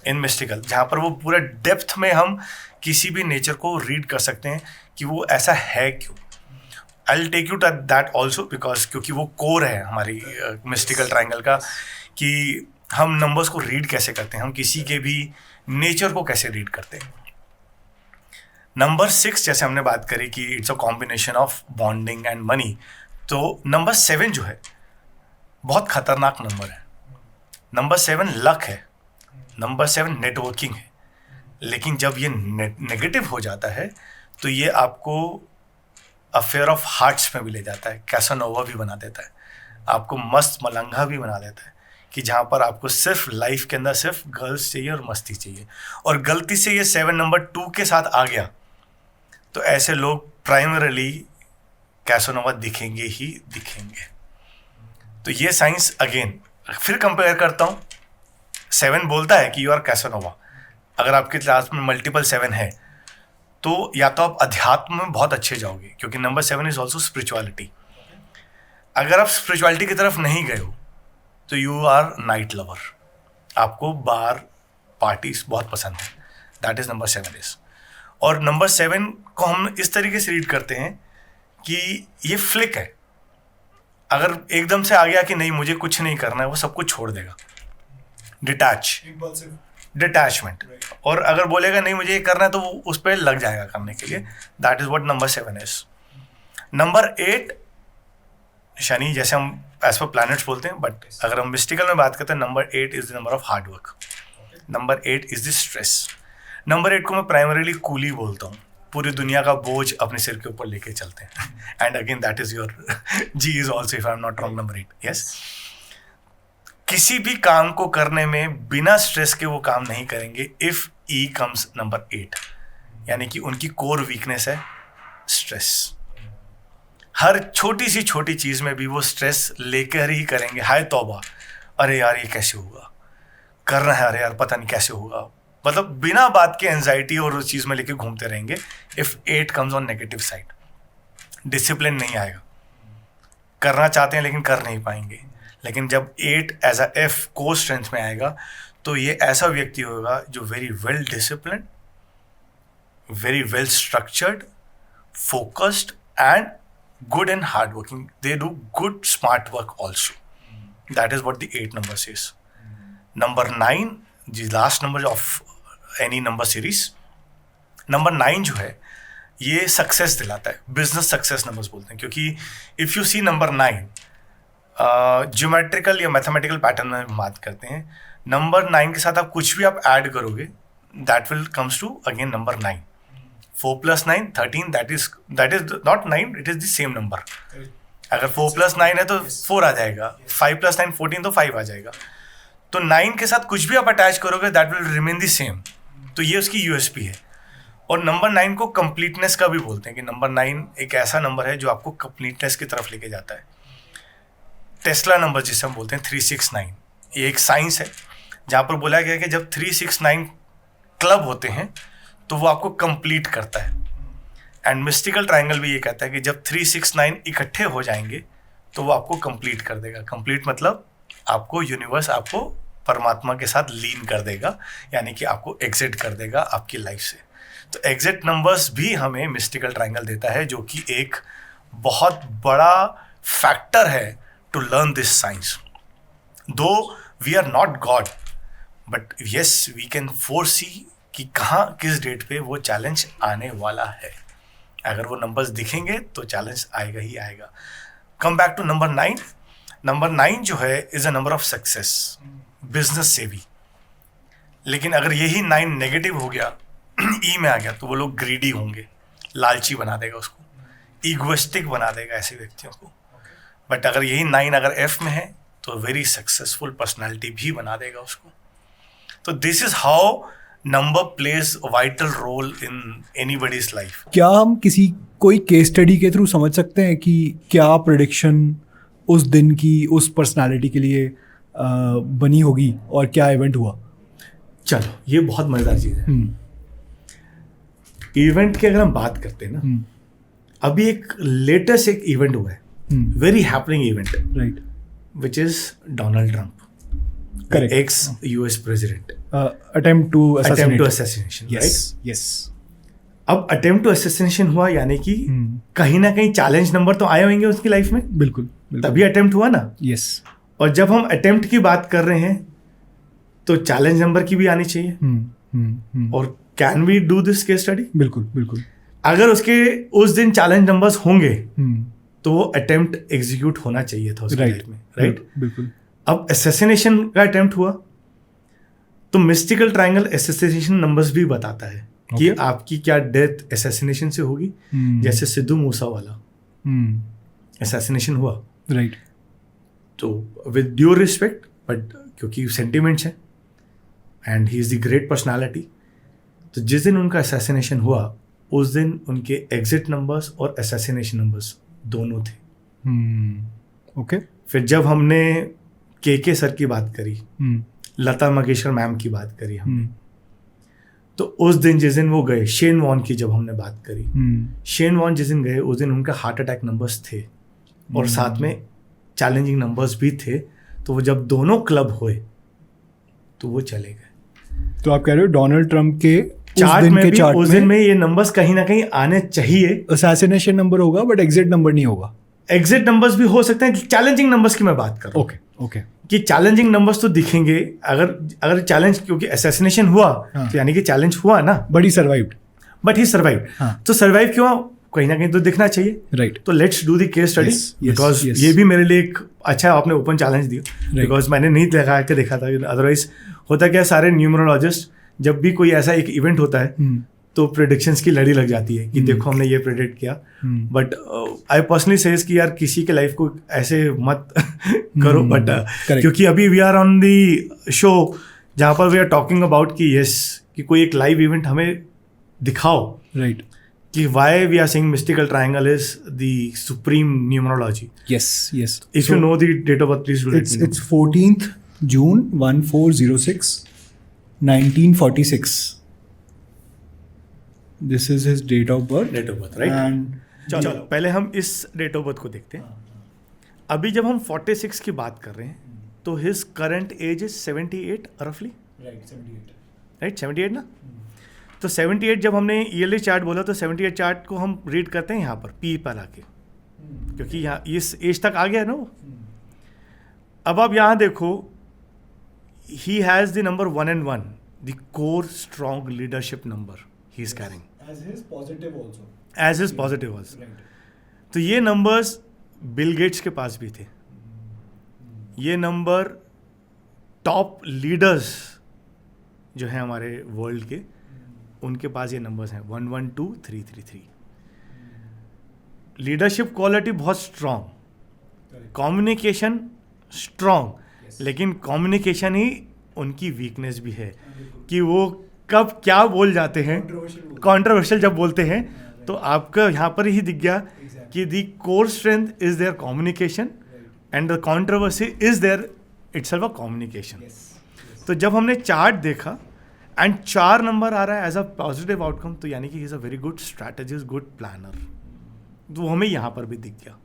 S1: in mystical, जहाँ पर वो पूरा डेप्थ में हम किसी भी नेचर को रीड कर सकते हैं कि वो ऐसा है क्यों। I will take you to that also, because क्योंकि वो कोर है हमारी मिस्टिकल ट्रायंगल का, कि हम नंबर्स को रीड कैसे करते हैं, हम किसी के भी नेचर को कैसे रीड करते हैं। नंबर 6 जैसे हमने बात करी कि it's a combination of bonding and money, तो नंबर 7 जो है बहुत खतरनाक नंबर है। नंबर 7 लक है, नंबर 7 नेटवर्किंग है। लेकिन जब ये नेगेटिव हो जाता है तो ये आपको अफेयर ऑफ हार्ट्स में भी ले जाता है, कैसानोवा भी बना देता है, आपको मस्त मलंगा भी बना देता है, कि जहाँ पर आपको सिर्फ लाइफ के अंदर सिर्फ गर्ल्स चाहिए और मस्ती चाहिए। और गलती से ये 7 नंबर 2 के साथ आ गया तो ऐसे लोग प्राइमरीली कैसानोवा दिखेंगे ही दिखेंगे। तो ये साइंस अगेन फिर कंपेयर करता हूँ, 7 बोलता है कि यू आर कैसानोवा। अगर आपके क्लास में मल्टीपल 7 है तो या तो आप अध्यात्म में बहुत अच्छे जाओगे, क्योंकि नंबर 7 इज ऑल्सो स्पिरिचुअलिटी। अगर आप स्पिरिचुअलिटी की तरफ नहीं गए हो तो यू आर नाइट लवर, आपको बार पार्टीज बहुत पसंद है, दैट इज नंबर 7 इज। और नंबर 7 को हम इस तरीके से रीड करते हैं कि ये फ्लिक है। अगर एकदम से आ गया कि नहीं मुझे कुछ नहीं करना है, वो सब कुछ छोड़ देगा, डिटैचमेंट। और अगर बोलेगा नहीं मुझे ये करना है तो वो उस पर लग जाएगा करने के लिए, that is what number 7 is. Number 8 Shani, जैसे हम एज पर प्लैनेट्स बोलते हैं, बट अगर हम मिस्टिकल में बात करते हैं, number 8 is the number of hard work, number 8 is the stress. Number 8 को मैं प्राइमरीली कूली बोलता हूँ, पूरी दुनिया का बोझ अपने सिर के ऊपर लेके चलते हैं। And again that is your G is also, if I am not wrong, number 8। Yes, किसी भी काम को करने में बिना स्ट्रेस के वो काम नहीं करेंगे इफ ई कम्स नंबर 8, यानी कि उनकी कोर वीकनेस है स्ट्रेस। हर छोटी सी छोटी चीज में भी वो स्ट्रेस लेकर ही करेंगे। हाय तौबा, अरे यार ये कैसे होगा, कर रहे हैं, अरे यार पता नहीं कैसे होगा, मतलब बिना बात के एंजाइटी और उस चीज़ में लेके घूमते रहेंगे. If 8 comes on negative side, discipline नहीं आएगा, करना चाहते हैं लेकिन कर नहीं पाएंगे. लेकिन जब 8 एज अ एफ को स्ट्रेंथ में आएगा तो ये ऐसा व्यक्ति होगा जो very well discipline, very well structured, focused and good and hard working. They do good smart work also. That is what the 8 number says. Number 9, the last number of any number series. Number 9 जो है ये success दिलाता है, business success numbers बोलते हैं, क्योंकि if you see number 9 geometrical या mathematical pattern में बात करते हैं, नंबर 9 के साथ आप कुछ भी आप ऐड करोगे that will comes to again number 9. 4 + 9 13, that is not 9, it is the same number. अगर 4 + 9 है तो 4 आ जाएगा, 5 + 9 14 तो 5 आ जाएगा. तो 9 के साथ कुछ भी आप अटैच करोगे that will remain the same. तो ये उसकी यूएसपी है. और नंबर 9 को कंप्लीटनेस का भी बोलते हैं कि नंबर 9 एक ऐसा नंबर है जो आपको कंप्लीटनेस की तरफ लेके जाता है. टेस्ला नंबर जिसे हम बोलते हैं 369, ये एक साइंस है जहाँ पर बोला गया कि जब 369 क्लब होते हैं तो वो आपको कंप्लीट करता है. एंड मिस्टिकल ट्रायंगल भी ये कहता है कि जब 369 इकट्ठे हो जाएंगे तो वो आपको कंप्लीट कर देगा. कंप्लीट मतलब आपको यूनिवर्स आपको परमात्मा के साथ लीन कर देगा, यानी कि आपको एग्जिट कर देगा आपकी लाइफ से. तो एग्जिट नंबर्स भी हमें मिस्टिकल ट्रायंगल देता है, जो कि एक बहुत बड़ा फैक्टर है to learn this science. Though we are not God, but yes we can foresee कि कहाँ किस डेट पे वो चैलेंज आने वाला है. अगर वो नंबर्स दिखेंगे तो चैलेंज आएगा ही आएगा. Come back to number 9. Number 9 जो है is a number of success, business से भी. लेकिन अगर यही 9 नेगेटिव हो गया, ई में आ गया, तो वो लोग ग्रीडी होंगे, लालची बना देगा उसको, ईगोइस्टिक बना देगा ऐसे व्यक्तियों को. बट अगर यही 9 अगर एफ में है तो वेरी सक्सेसफुल पर्सनैलिटी भी बना देगा उसको. तो this is how number plays vital role in anybody's life.
S2: क्या हम कोई केस स्टडी के थ्रू समझ सकते हैं कि क्या प्रेडिक्शन उस दिन की उस पर्सनालिटी के लिए बनी होगी और क्या इवेंट हुआ?
S1: चलो, ये बहुत मजेदार चीज़ है. इवेंट की अगर हम बात करते हैं ना, अभी एक लेटेस्ट एक इवेंट हुआ है, very happening event,
S2: right,
S1: which is Donald Trump,
S2: correct,
S1: x US president.
S2: attempt to
S1: assassination,
S2: yes,
S1: right?
S2: yes.
S1: अब अटेम्प्ट टू असैसिनेशन हुआ, यानी कि कहीं ना कहीं चैलेंज नंबर तो आए होंगे उसकी लाइफ में,
S2: बिल्कुल,
S1: तभी अटेम्प्ट हुआ ना.
S2: yes.
S1: और जब हम अटेम्प्ट की बात कर रहे हैं तो चैलेंज नंबर की भी आनी चाहिए. और can we do this case study?
S2: बिल्कुल बिल्कुल.
S1: अगर उसके उस दिन चैलेंज नंबर्स होंगे तो वो अटेम्प्ट एग्जीक्यूट होना चाहिए था उसकी लाइफ में, राइट?
S2: बिल्कुल.
S1: अब असैसिनेशन का अटेम्प्ट हुआ तो मिस्टिकल ट्रायंगल असैसिनेशन नंबर्स भी बताता है कि आपकी क्या डेथ असैसिनेशन से होगी. जैसे सिद्धू मूसा वाला असैसिनेशन हुआ,
S2: राइट.
S1: तो विद ड्यू रिस्पेक्ट, बट क्योंकि सेंटिमेंट्स हैं and he is the great personality, तो जिस दिन उनका असैसिनेशन हुआ उस दिन उनके एग्जिट नंबर्स और असैसिनेशन नंबर्स दोनों थे.
S2: ओके.
S1: फिर जब हमने के सर की बात करी, लता मंगेशकर मैम की बात करी हमने, तो उस दिन जिस दिन वो गए, शेन वॉन की जब हमने बात करी, शेन वॉन जिस दिन गए उस दिन उनका हार्ट अटैक नंबर्स थे और साथ में चैलेंजिंग नंबर्स भी थे. तो वो जब दोनों क्लब हुए तो वो चले गए.
S2: तो आप कह रहे हो डोनाल्ड ट्रम्प के
S1: चार्ट में भी उस दिन में ये नंबर्स कहीं ना कहीं आने चाहिए.
S2: असैसिनेशन नंबर होगा बट एग्जिट नंबर नहीं होगा.
S1: एग्जिट नंबर्स भी हो सकते हैं. चैलेंजिंग नंबर्स की मैं बात कर रहा हूँ.
S2: ओके.
S1: कि चैलेंजिंग नंबर्स तो दिखेंगे. अगर चैलेंज, क्योंकि असैसिनेशन हुआ तो यानी कि चैलेंज हुआ ना,
S2: बट ही सर्वाइव्ड.
S1: तो सर्वाइव क्यों, कहीं ना कहीं तो दिखना चाहिए,
S2: राइट?
S1: तो let's do the case study, because ये भी मेरे लिए एक अच्छा आपने ओपन चैलेंज दिया, बिकॉज मैंने नहीं लगा के देखा था. अदरवाइज होता क्या, सारे न्यूमरोलॉजिस्ट जब भी कोई ऐसा एक इवेंट होता है तो प्रेडिक्शंस की लड़ी लग जाती है कि देखो हमने ये प्रेडिक्ट किया. बट आई पर्सनली सेज कि यार किसी के लाइफ को ऐसे मत करो. बट क्योंकि अभी we are on the show जहाँ पर वी आर टॉकिंग अबाउट कि यस, कि कोई एक लाइव इवेंट हमें दिखाओ,
S2: राइट,
S1: कि why we are saying mystical triangle is the supreme numerology.
S2: yes.
S1: If you know the date of birth, please do let me know.
S2: It's 14th June 1406, 1946. This is his date of birth.
S1: Date of birth, right?
S2: And
S1: चलो पहले हम इस date of birth को देखते हैं. अभी जब हम 46 की बात कर रहे हैं तो हिज करंट एज इज 78 रफली, राइट? 78 ना. तो 78 जब हमने ईयरली चार्ट बोला तो 78 चार्ट को हम रीड करते हैं यहाँ पर पी पर आके, क्योंकि यहाँ इस एज तक आ गया ना वो. अब आप यहाँ देखो, he has the number 1 and 1, the core strong leadership number he is carrying
S2: as his positive also.
S1: As is positive also.
S2: Right.
S1: तो ये नंबर्स बिल गेट्स के पास भी थे. ये नंबर टॉप लीडर्स जो हैं हमारे वर्ल्ड के, उनके पास ये नंबर्स हैं 1 1 2 3 3 3. लीडरशिप क्वालिटी बहुत स्ट्रॉन्ग, कम्युनिकेशन स्ट्रॉन्ग, लेकिन कम्युनिकेशन ही उनकी वीकनेस भी है कि वो कब क्या बोल जाते हैं, कंट्रोवर्शियल जब बोलते हैं. तो आपका यहाँ पर ही दिख गया कि the core strength is there communication and the controversy is there itself a communication. तो जब हमने चार्ट देखा एंड 4 नंबर आ रहा है एज अ पॉजिटिव आउटकम, तो यानी कि he is a very good strategist, good planner. तो हमें यहाँ पर भी दिख गया.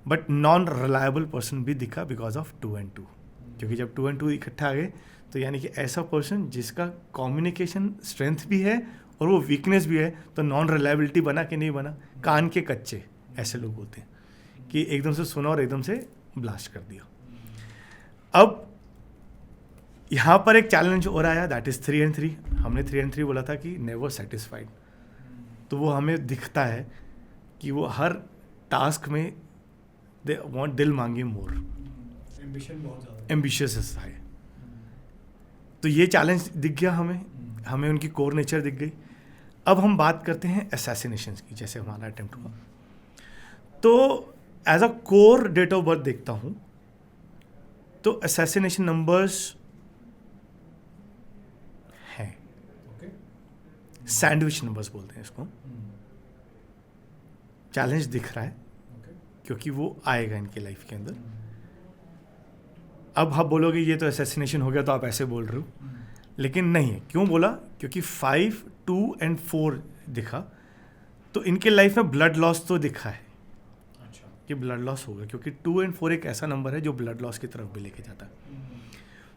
S1: बट नॉन रिलायबल पर्सन भी दिखा बिकॉज ऑफ 2 and 2, क्योंकि जब 2 and 2 इकट्ठा आ गए तो यानी कि ऐसा पर्सन जिसका कम्युनिकेशन स्ट्रेंथ भी है और वो वीकनेस भी है, तो नॉन रिलायबिलिटी बना कि नहीं बना. कान के कच्चे ऐसे लोग होते हैं कि एकदम से सुना और एकदम से ब्लास्ट कर दिया. अब यहाँ पर एक चैलेंज हो रहा है, दैट इज 3 and 3. हमने 3 and 3 बोला था कि नेवर सेटिस्फाइड. तो वो हमें दिखता है कि वो हर टास्क में दे वांट, दिल मांगे मोर,
S2: एम्बिशन बहुत ज़्यादा,
S1: एम्बिशियस है. तो ये चैलेंज दिख गया हमें उनकी कोर नेचर दिख गई. अब हम बात करते हैं असैसिनेशंस की, जैसे हमारा अटेम्प्ट हुआ. तो as a core date of birth देखता हूँ तो असैसिनेशन नंबर्स हैं, सैंडविच नंबर्स बोलते हैं इसको. चैलेंज दिख रहा है क्योंकि वो आएगा इनके लाइफ के अंदर. अब आप बोलोगे ये तो असैसिनेशन हो गया तो आप ऐसे बोल रहे हो, लेकिन नहीं है. क्यों बोला? क्योंकि 5 2 and 4 दिखा, तो इनके लाइफ में ब्लड लॉस तो दिखा है.
S2: अच्छा,
S1: कि ब्लड लॉस होगा, क्योंकि 2 and 4 एक ऐसा नंबर है जो ब्लड लॉस की तरफ भी लेके जाता है.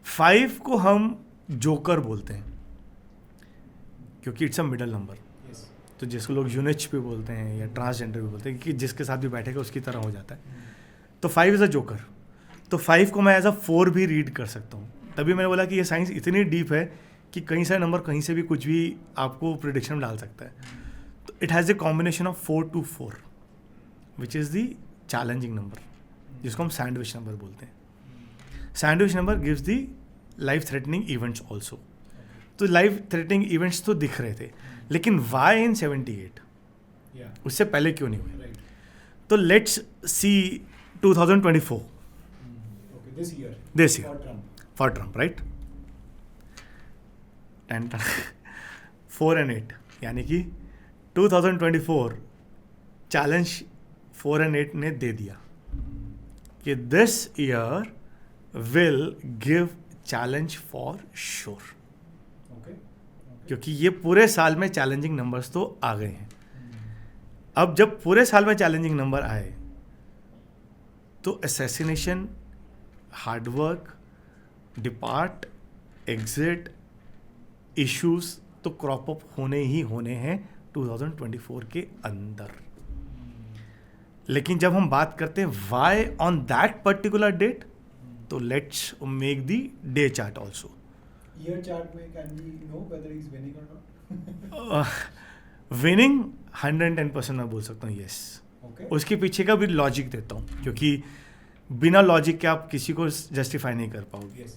S1: 5 को हम जोकर बोलते हैं क्योंकि इट्स अ मिडल नंबर. तो जिसको लोग यूनिच भी बोलते हैं या ट्रांसजेंडर भी बोलते हैं कि जिसके साथ भी बैठेगा उसकी तरह हो जाता है. तो 5 इज़ अ जोकर. तो 5 को मैं एज अ 4 भी रीड कर सकता हूँ. तभी मैंने बोला कि ये साइंस इतनी डीप है कि कहीं से नंबर कहीं से भी कुछ भी आपको प्रिडिक्शन डाल सकता है. तो it has a combination of 4 to 4 which is the challenging number, जिसको हम सैंडविच नंबर बोलते हैं. Sandwich number gives the life threatening events also. तो लाइफ थ्रेटनिंग इवेंट्स तो दिख रहे थे, लेकिन वाई इन 78? उससे पहले क्यों नहीं हुए? तो let's see 2024, this year for Trump, right? 4 and 8, यानी कि 2024 चैलेंज 4 and 8 ने दे दिया कि this year will give challenge for sure. क्योंकि ये पूरे साल में चैलेंजिंग नंबर्स तो आ गए हैं. अब जब पूरे साल में चैलेंजिंग नंबर आए तो assassination, hard work, depart, exit, issues तो क्रॉप अप होने ही होने हैं 2024 के अंदर. लेकिन जब हम बात करते हैं why on that particular date, तो let's make the day chart also.
S2: Year chart में can we know whether he's winning or not?
S1: Winning 110% मैं बोल सकता हूँ, यस.
S2: Okay.
S1: उसके पीछे का भी लॉजिक देता हूँ, क्योंकि बिना लॉजिक के आप किसी को जस्टिफाई नहीं कर पाओगे.
S2: Yes.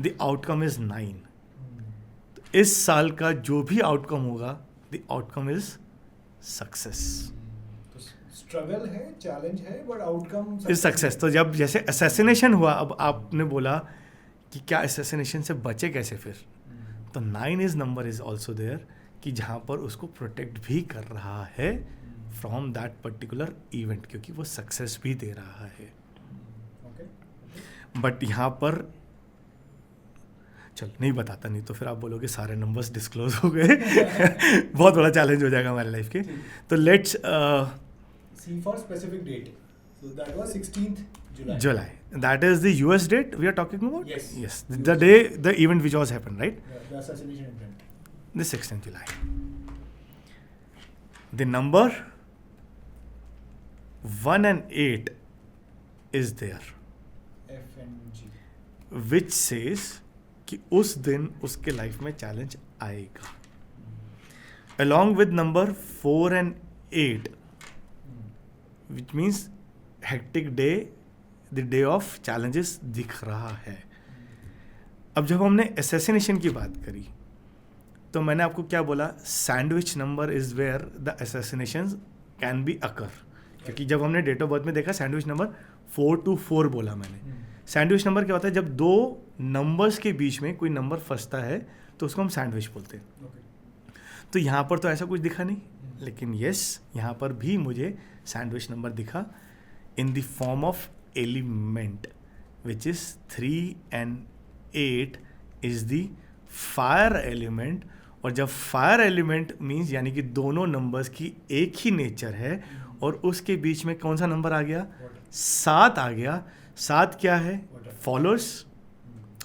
S1: The outcome is 9. इस साल का जो भी आउटकम होगा, द आउटकम इज सक्सेस.
S2: तो स्ट्रगल है, चैलेंज है, बट आउटकम
S1: इज सक्सेस. तो जब जैसे असैसिनेशन हुआ, अब आपने बोला कि क्या असैसिनेशन से बचे कैसे फिर, तो 9 is number is also there कि जहाँ पर उसको प्रोटेक्ट भी कर रहा है फ्रॉम दैट पर्टिकुलर इवेंट, क्योंकि वो सक्सेस भी दे रहा है. बट यहाँ पर चल नहीं बताता, नहीं तो फिर आप बोलोगे सारे नंबर्स डिस्क्लोज हो गए बहुत बड़ा चैलेंज हो जाएगा हमारे लाइफ के. तो let's
S2: See for specific date. So that was 16th July.
S1: July. That is the US date we are talking about?
S2: Yes.
S1: Yes. The day, the event which was happened, right?
S2: The assassination event.
S1: The 16th July. The number 1 and 8 is there,
S2: F and G.
S1: which says कि उस दिन उसके life में challenge आएगा. Along with number 4 and 8, which means hectic day, the day of challenges दिख रहा है. अब जब हमने assassination की बात करी तो मैंने आपको क्या बोला, sandwich number is where the assassination can be occur. क्योंकि जब हमने डेट ऑफ बर्थ में देखा सैंडविच नंबर 4 to 4 बोला मैंने. सैंडविच नंबर क्या होता है, जब दो नंबर्स के बीच में कोई नंबर फंसता है तो उसको हम सैंडविच बोलते हैं. तो यहाँ पर तो ऐसा कुछ दिखा नहीं, लेकिन यस यहाँ पर भी मुझे सैंडविच नंबर दिखा in the form of element which is 3 and 8 is the fire element. और जब फायर एलिमेंट मीन्स यानी कि दोनों नंबर्स की एक ही नेचर है और उसके बीच में कौन सा नंबर आ गया, 7 आ गया. 7 क्या है, फॉलोअर्स.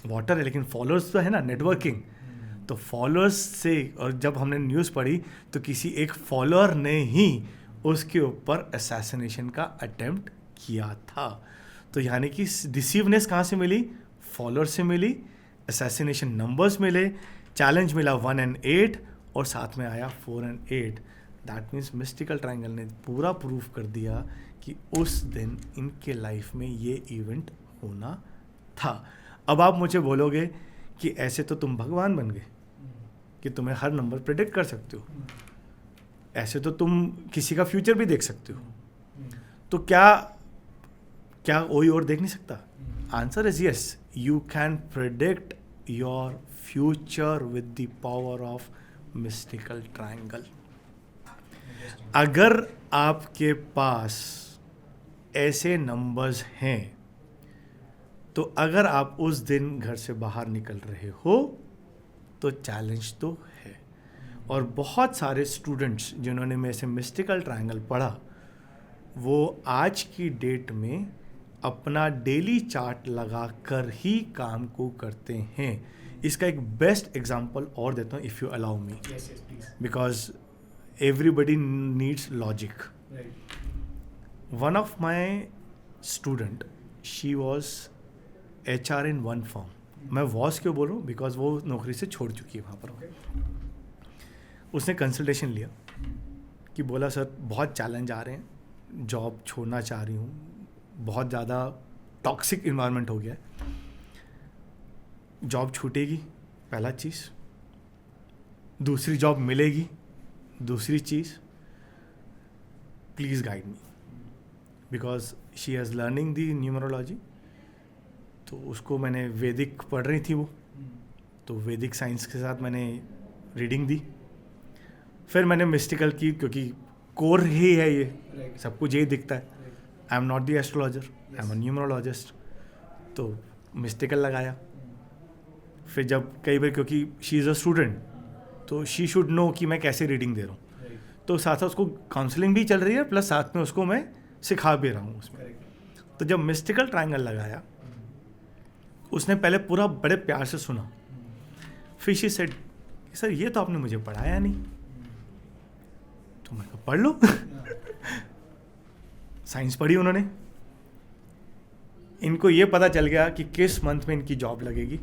S1: वाटर है लेकिन फॉलोअर्स तो है ना, नेटवर्किंग. तो फॉलोअर्स से, और जब हमने न्यूज़ पढ़ी तो किसी एक फॉलोअर ने ही उसके ऊपर असैसिनेशन का अटेम्प्ट किया था. तो यानी कि डिसीवनेस कहाँ से मिली, फॉलोअर से मिली. असैसिनेशन नंबर्स मिले, चैलेंज मिला 1 and 8 और साथ में आया 4 and 8. That means mystical triangle ने पूरा प्रूफ कर दिया कि उस दिन इनके लाइफ में ये इवेंट होना था. अब आप मुझे बोलोगे कि ऐसे तो तुम भगवान बन गए कि तुम्हें हर नंबर प्रेडिक्ट कर सकते हो, ऐसे तो तुम किसी का फ्यूचर भी देख सकते हो, तो क्या कोई और देख नहीं सकता? Answer is yes, you can predict your future with the power of mystical triangle. अगर आपके पास ऐसे नंबर्स हैं तो अगर आप उस दिन घर से बाहर निकल रहे हो तो चैलेंज तो है. और बहुत सारे स्टूडेंट्स जिन्होंने मेरे से मिस्टिकल ट्रायंगल पढ़ा वो आज की डेट में अपना डेली चार्ट लगा कर ही काम को करते हैं. इसका एक बेस्ट एग्जांपल और देता हूँ, if you allow me, because everybody needs logic. One of my student, she was HR in one firm. मैं वॉज क्यों बोल रहा हूँ, बिकॉज वो नौकरी से छोड़ चुकी है वहाँ पर. उसने कंसल्टेशन लिया कि बोला सर बहुत चैलेंज आ रहे हैं, जॉब छोड़ना चाह रही हूँ, बहुत ज़्यादा टॉक्सिक इन्वायरमेंट हो गया है, जॉब छूटेगी पहला चीज़, दूसरी जॉब मिलेगी दूसरी चीज़, please guide me. Because she has learning the numerology. तो उसको मैंने वैदिक पढ़ रही थी वो, तो वैदिक साइंस के साथ मैंने रीडिंग दी. फिर मैंने मिस्टिकल की, क्योंकि कोर ही है ये, सब कुछ यही दिखता है. आई am not the astrologer, I am a numerologist. तो मिस्टिकल लगाया. फिर जब कई बार, क्योंकि शी इज़ अ स्टूडेंट तो शी शुड नो कि मैं कैसे रीडिंग दे रहा हूँ, तो साथ साथ उसको काउंसलिंग भी चल रही है, प्लस साथ में उसको मैं सिखा भी रहा हूँ उसमें. तो जब मिस्टिकल ट्रायंगल लगाया उसने पहले पूरा बड़े प्यार से सुना. फिर शी सेड, सर ये तो आपने मुझे पढ़ाया नहीं. तो मैं कहा पढ़ लो. साइंस पढ़ी उन्होंने, इनको ये पता चल गया कि किस मंथ में इनकी जॉब लगेगी,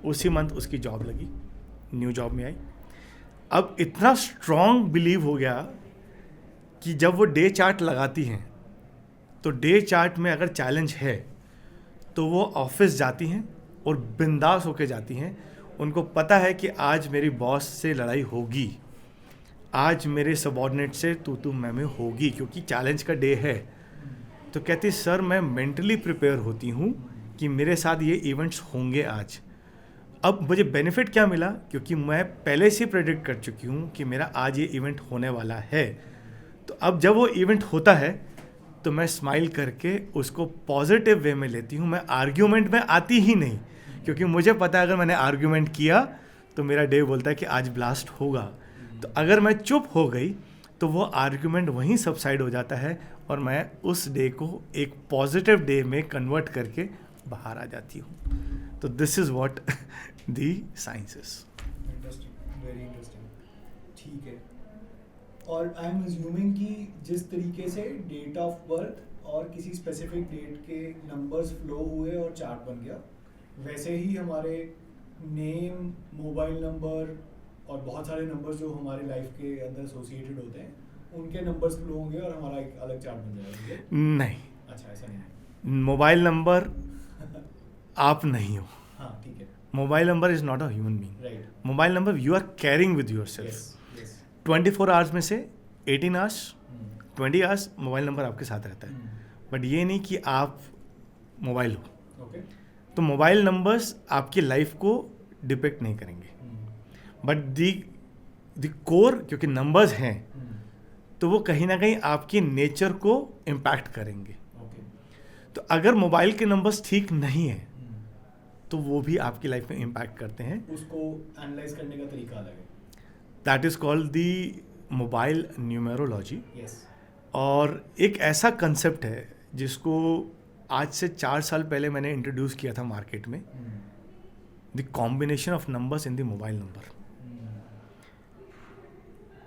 S1: उसी मंथ उसकी जॉब लगी, न्यू जॉब में आई. अब इतना स्ट्रॉन्ग बिलीव हो गया कि जब वो डे चार्ट लगाती हैं तो डे चार्ट में अगर चैलेंज है तो वो ऑफिस जाती हैं और बिंदास होके जाती हैं. उनको पता है कि आज मेरी बॉस से लड़ाई होगी, आज मेरे सबॉर्डिनेट से तू मैं होगी, क्योंकि चैलेंज का डे है. तो कहती सर मैं मेंटली प्रिपेयर होती हूँ कि मेरे साथ ये इवेंट्स होंगे आज. अब मुझे बेनिफिट क्या मिला, क्योंकि मैं पहले से प्रेडिक्ट कर चुकी हूँ कि मेरा आज ये इवेंट होने वाला है. तो अब जब वो इवेंट होता है तो मैं स्माइल करके उसको पॉजिटिव वे में लेती हूँ. मैं आर्ग्यूमेंट में आती ही नहीं, क्योंकि मुझे पता है अगर मैंने आर्ग्यूमेंट किया तो मेरा डे बोलता है कि आज ब्लास्ट होगा. तो अगर मैं चुप हो गई तो वो आर्ग्यूमेंट वहीं सबसाइड हो जाता है और मैं उस डे को एक पॉजिटिव डे में कन्वर्ट करके बाहर आ जाती हूँ. तो this is what the science is.
S2: Interesting, very interesting. ठीक है. और आई एम अज्यूमिंग कि जिस तरीके से डेट ऑफ बर्थ और किसी स्पेसिफिक डेट के नंबर्स फ्लो हुए और चार्ट बन गया, वैसे ही हमारे नेम, मोबाइल नंबर और बहुत सारे नंबर्स जो हमारे लाइफ के अंदर एसोसिएटेड होते हैं, उनके नंबर्स फ्लो होंगे और हमारा एक अलग चार्ट बन जाएगा.
S1: नहीं.
S2: अच्छा, ऐसा नहीं है.
S1: मोबाइल नंबर आप नहीं हो.
S2: हाँ, ठीक है.
S1: Mobile number is not a human being.
S2: Right.
S1: Mobile number you are carrying with yourself. 24 hours में से 18 आवर्स 20 आवर्स मोबाइल नंबर आपके साथ रहता है. बट ये नहीं कि आप मोबाइल हो.
S2: ओके.
S1: तो मोबाइल नंबर्स आपकी लाइफ को डिपेक्ट नहीं करेंगे. बट द कोर, क्योंकि नंबर्स हैं तो वो कहीं ना कहीं आपकी नेचर को इम्पैक्ट करेंगे. तो अगर मोबाइल के नंबर्स ठीक नहीं है तो वो भी आपकी लाइफ में इम्पैक्ट करते हैं.
S2: उसको एनालाइज करने का तरीका अलग है.
S1: That is called the mobile numerology.
S2: Yes.
S1: और एक ऐसा कंसेप्ट है जिसको आज से 4 साल पहले मैंने इंट्रोड्यूस किया था मार्केट में. The combination of numbers in the mobile number.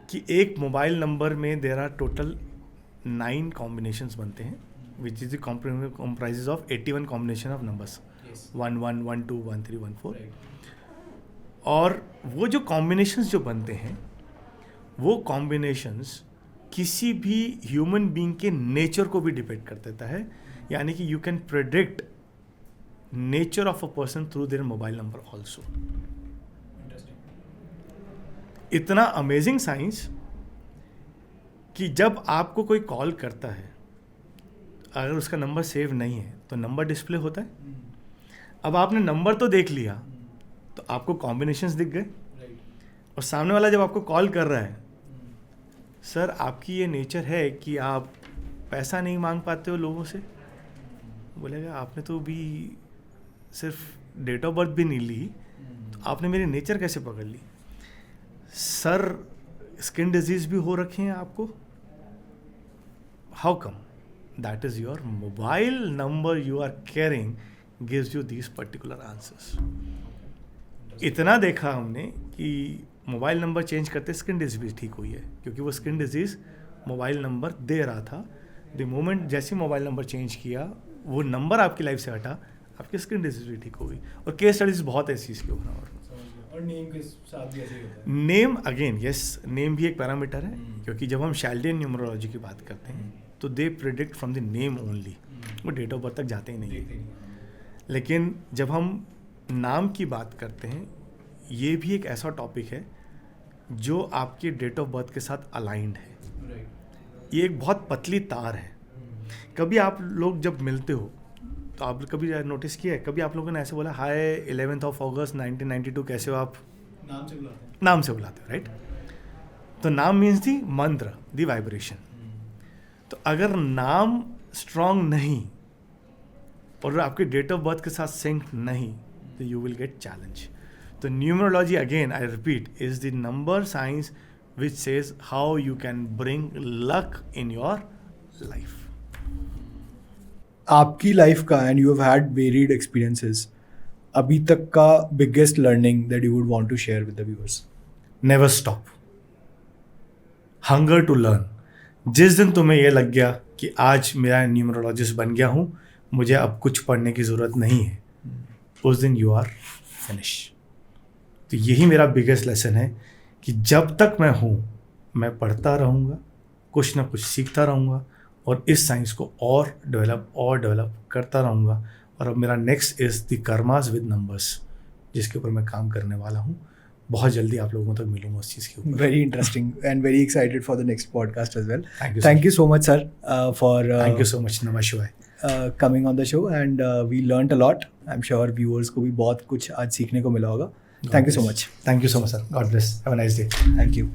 S1: कि एक मोबाइल नंबर में देर आर टोटल 9 कॉम्बिनेशंस बनते हैं, which is the comprises of 81 combination of numbers. 1 1 1 2 1 3 1 4. और वो जो कॉम्बिनेशंस जो बनते हैं वो कॉम्बिनेशंस किसी भी ह्यूमन बीइंग के नेचर को भी डिपेंड कर देता है. यानी कि you can predict nature of a person through their mobile number also. इतना अमेजिंग साइंस कि जब आपको कोई कॉल करता है, अगर उसका नंबर सेव नहीं है तो नंबर डिस्प्ले होता है. अब आपने नंबर तो देख लिया तो आपको कॉम्बिनेशंस दिख गए. और सामने वाला जब आपको कॉल कर रहा है, सर आपकी ये नेचर है कि आप पैसा नहीं मांग पाते हो लोगों से, बोलेगा आपने तो भी सिर्फ डेट ऑफ बर्थ भी नहीं ली तो आपने मेरी नेचर कैसे पकड़ ली. सर स्किन डिजीज भी हो रखे हैं आपको. How come? That is your mobile number you are carrying gives you these particular answers. इतना देखा हमने कि मोबाइल नंबर चेंज करते स्किन डिजीज भी ठीक हुई है, क्योंकि वो स्किन डिजीज मोबाइल नंबर दे रहा था. द मोमेंट जैसे मोबाइल नंबर चेंज किया, वो नंबर आपकी लाइफ से हटा, आपकी स्किन डिजीज भी ठीक हो गई. और केस स्टडीज बहुत ऐसी इसके ऊपर.
S2: और नेम के साथ भी ऐसे ही होता है.
S1: नेम अगेन यस, नेम भी एक पैरामीटर है. क्योंकि जब हम शैल्डियन न्यूमरोलॉजी की बात करते हैं तो they predict from the name only. वो डेट ऑफ बर्थ तक जाते ही नहीं है. लेकिन जब हम नाम की बात करते हैं, ये भी एक ऐसा टॉपिक है जो आपके डेट ऑफ बर्थ के साथ अलाइंड है. ये एक बहुत पतली तार है. कभी आप लोग जब मिलते हो तो आप कभी नोटिस किया है, कभी आप लोगों ने ऐसे बोला हाय 11 अगस्त 1992 कैसे हो आप?
S2: नाम से बुलाते हैं.
S1: नाम से बुलाते हो, राइट? तो नाम मीन्स दी मंत्र, दी वाइब्रेशन. तो अगर नाम स्ट्रांग नहीं और आपके डेट ऑफ बर्थ के साथ सिंक नहीं तो यू विल गेट चैलेंज. तो numerology again I repeat is the number science which says how you can bring luck in your life.
S2: आपकी लाइफ का, and you have had varied experiences, अभी तक का biggest learning that you would want to share with the viewers.
S1: Never stop. Hunger to learn. जिस दिन तुम्हें ये लग गया कि आज मेरा न्यूमरोलॉजिस्ट बन गया हूँ, मुझे अब कुछ पढ़ने की ज़रूरत नहीं है, उस दिन यू आर फिनिश. तो यही मेरा बिगेस्ट लेसन है कि जब तक मैं हूँ मैं पढ़ता रहूँगा, कुछ ना कुछ सीखता रहूँगा और इस साइंस को और डेवलप करता रहूँगा. और अब मेरा next is the karmas with numbers, जिसके ऊपर मैं काम करने वाला हूँ. बहुत जल्दी आप लोगों तक मिलूंगा उस चीज़ के ऊपर.
S2: Very interesting and very excited for the next podcast as well.
S1: Thank
S2: you so much sir for
S1: thank you so much. नमः शिवाय.
S2: Coming on the show and we learned a lot. I am sure viewers को भी बहुत कुछ आज सीखने को मिला होगा. Thank you so much.
S1: Thank you so much sir. God bless. Have a nice day.
S2: Thank you.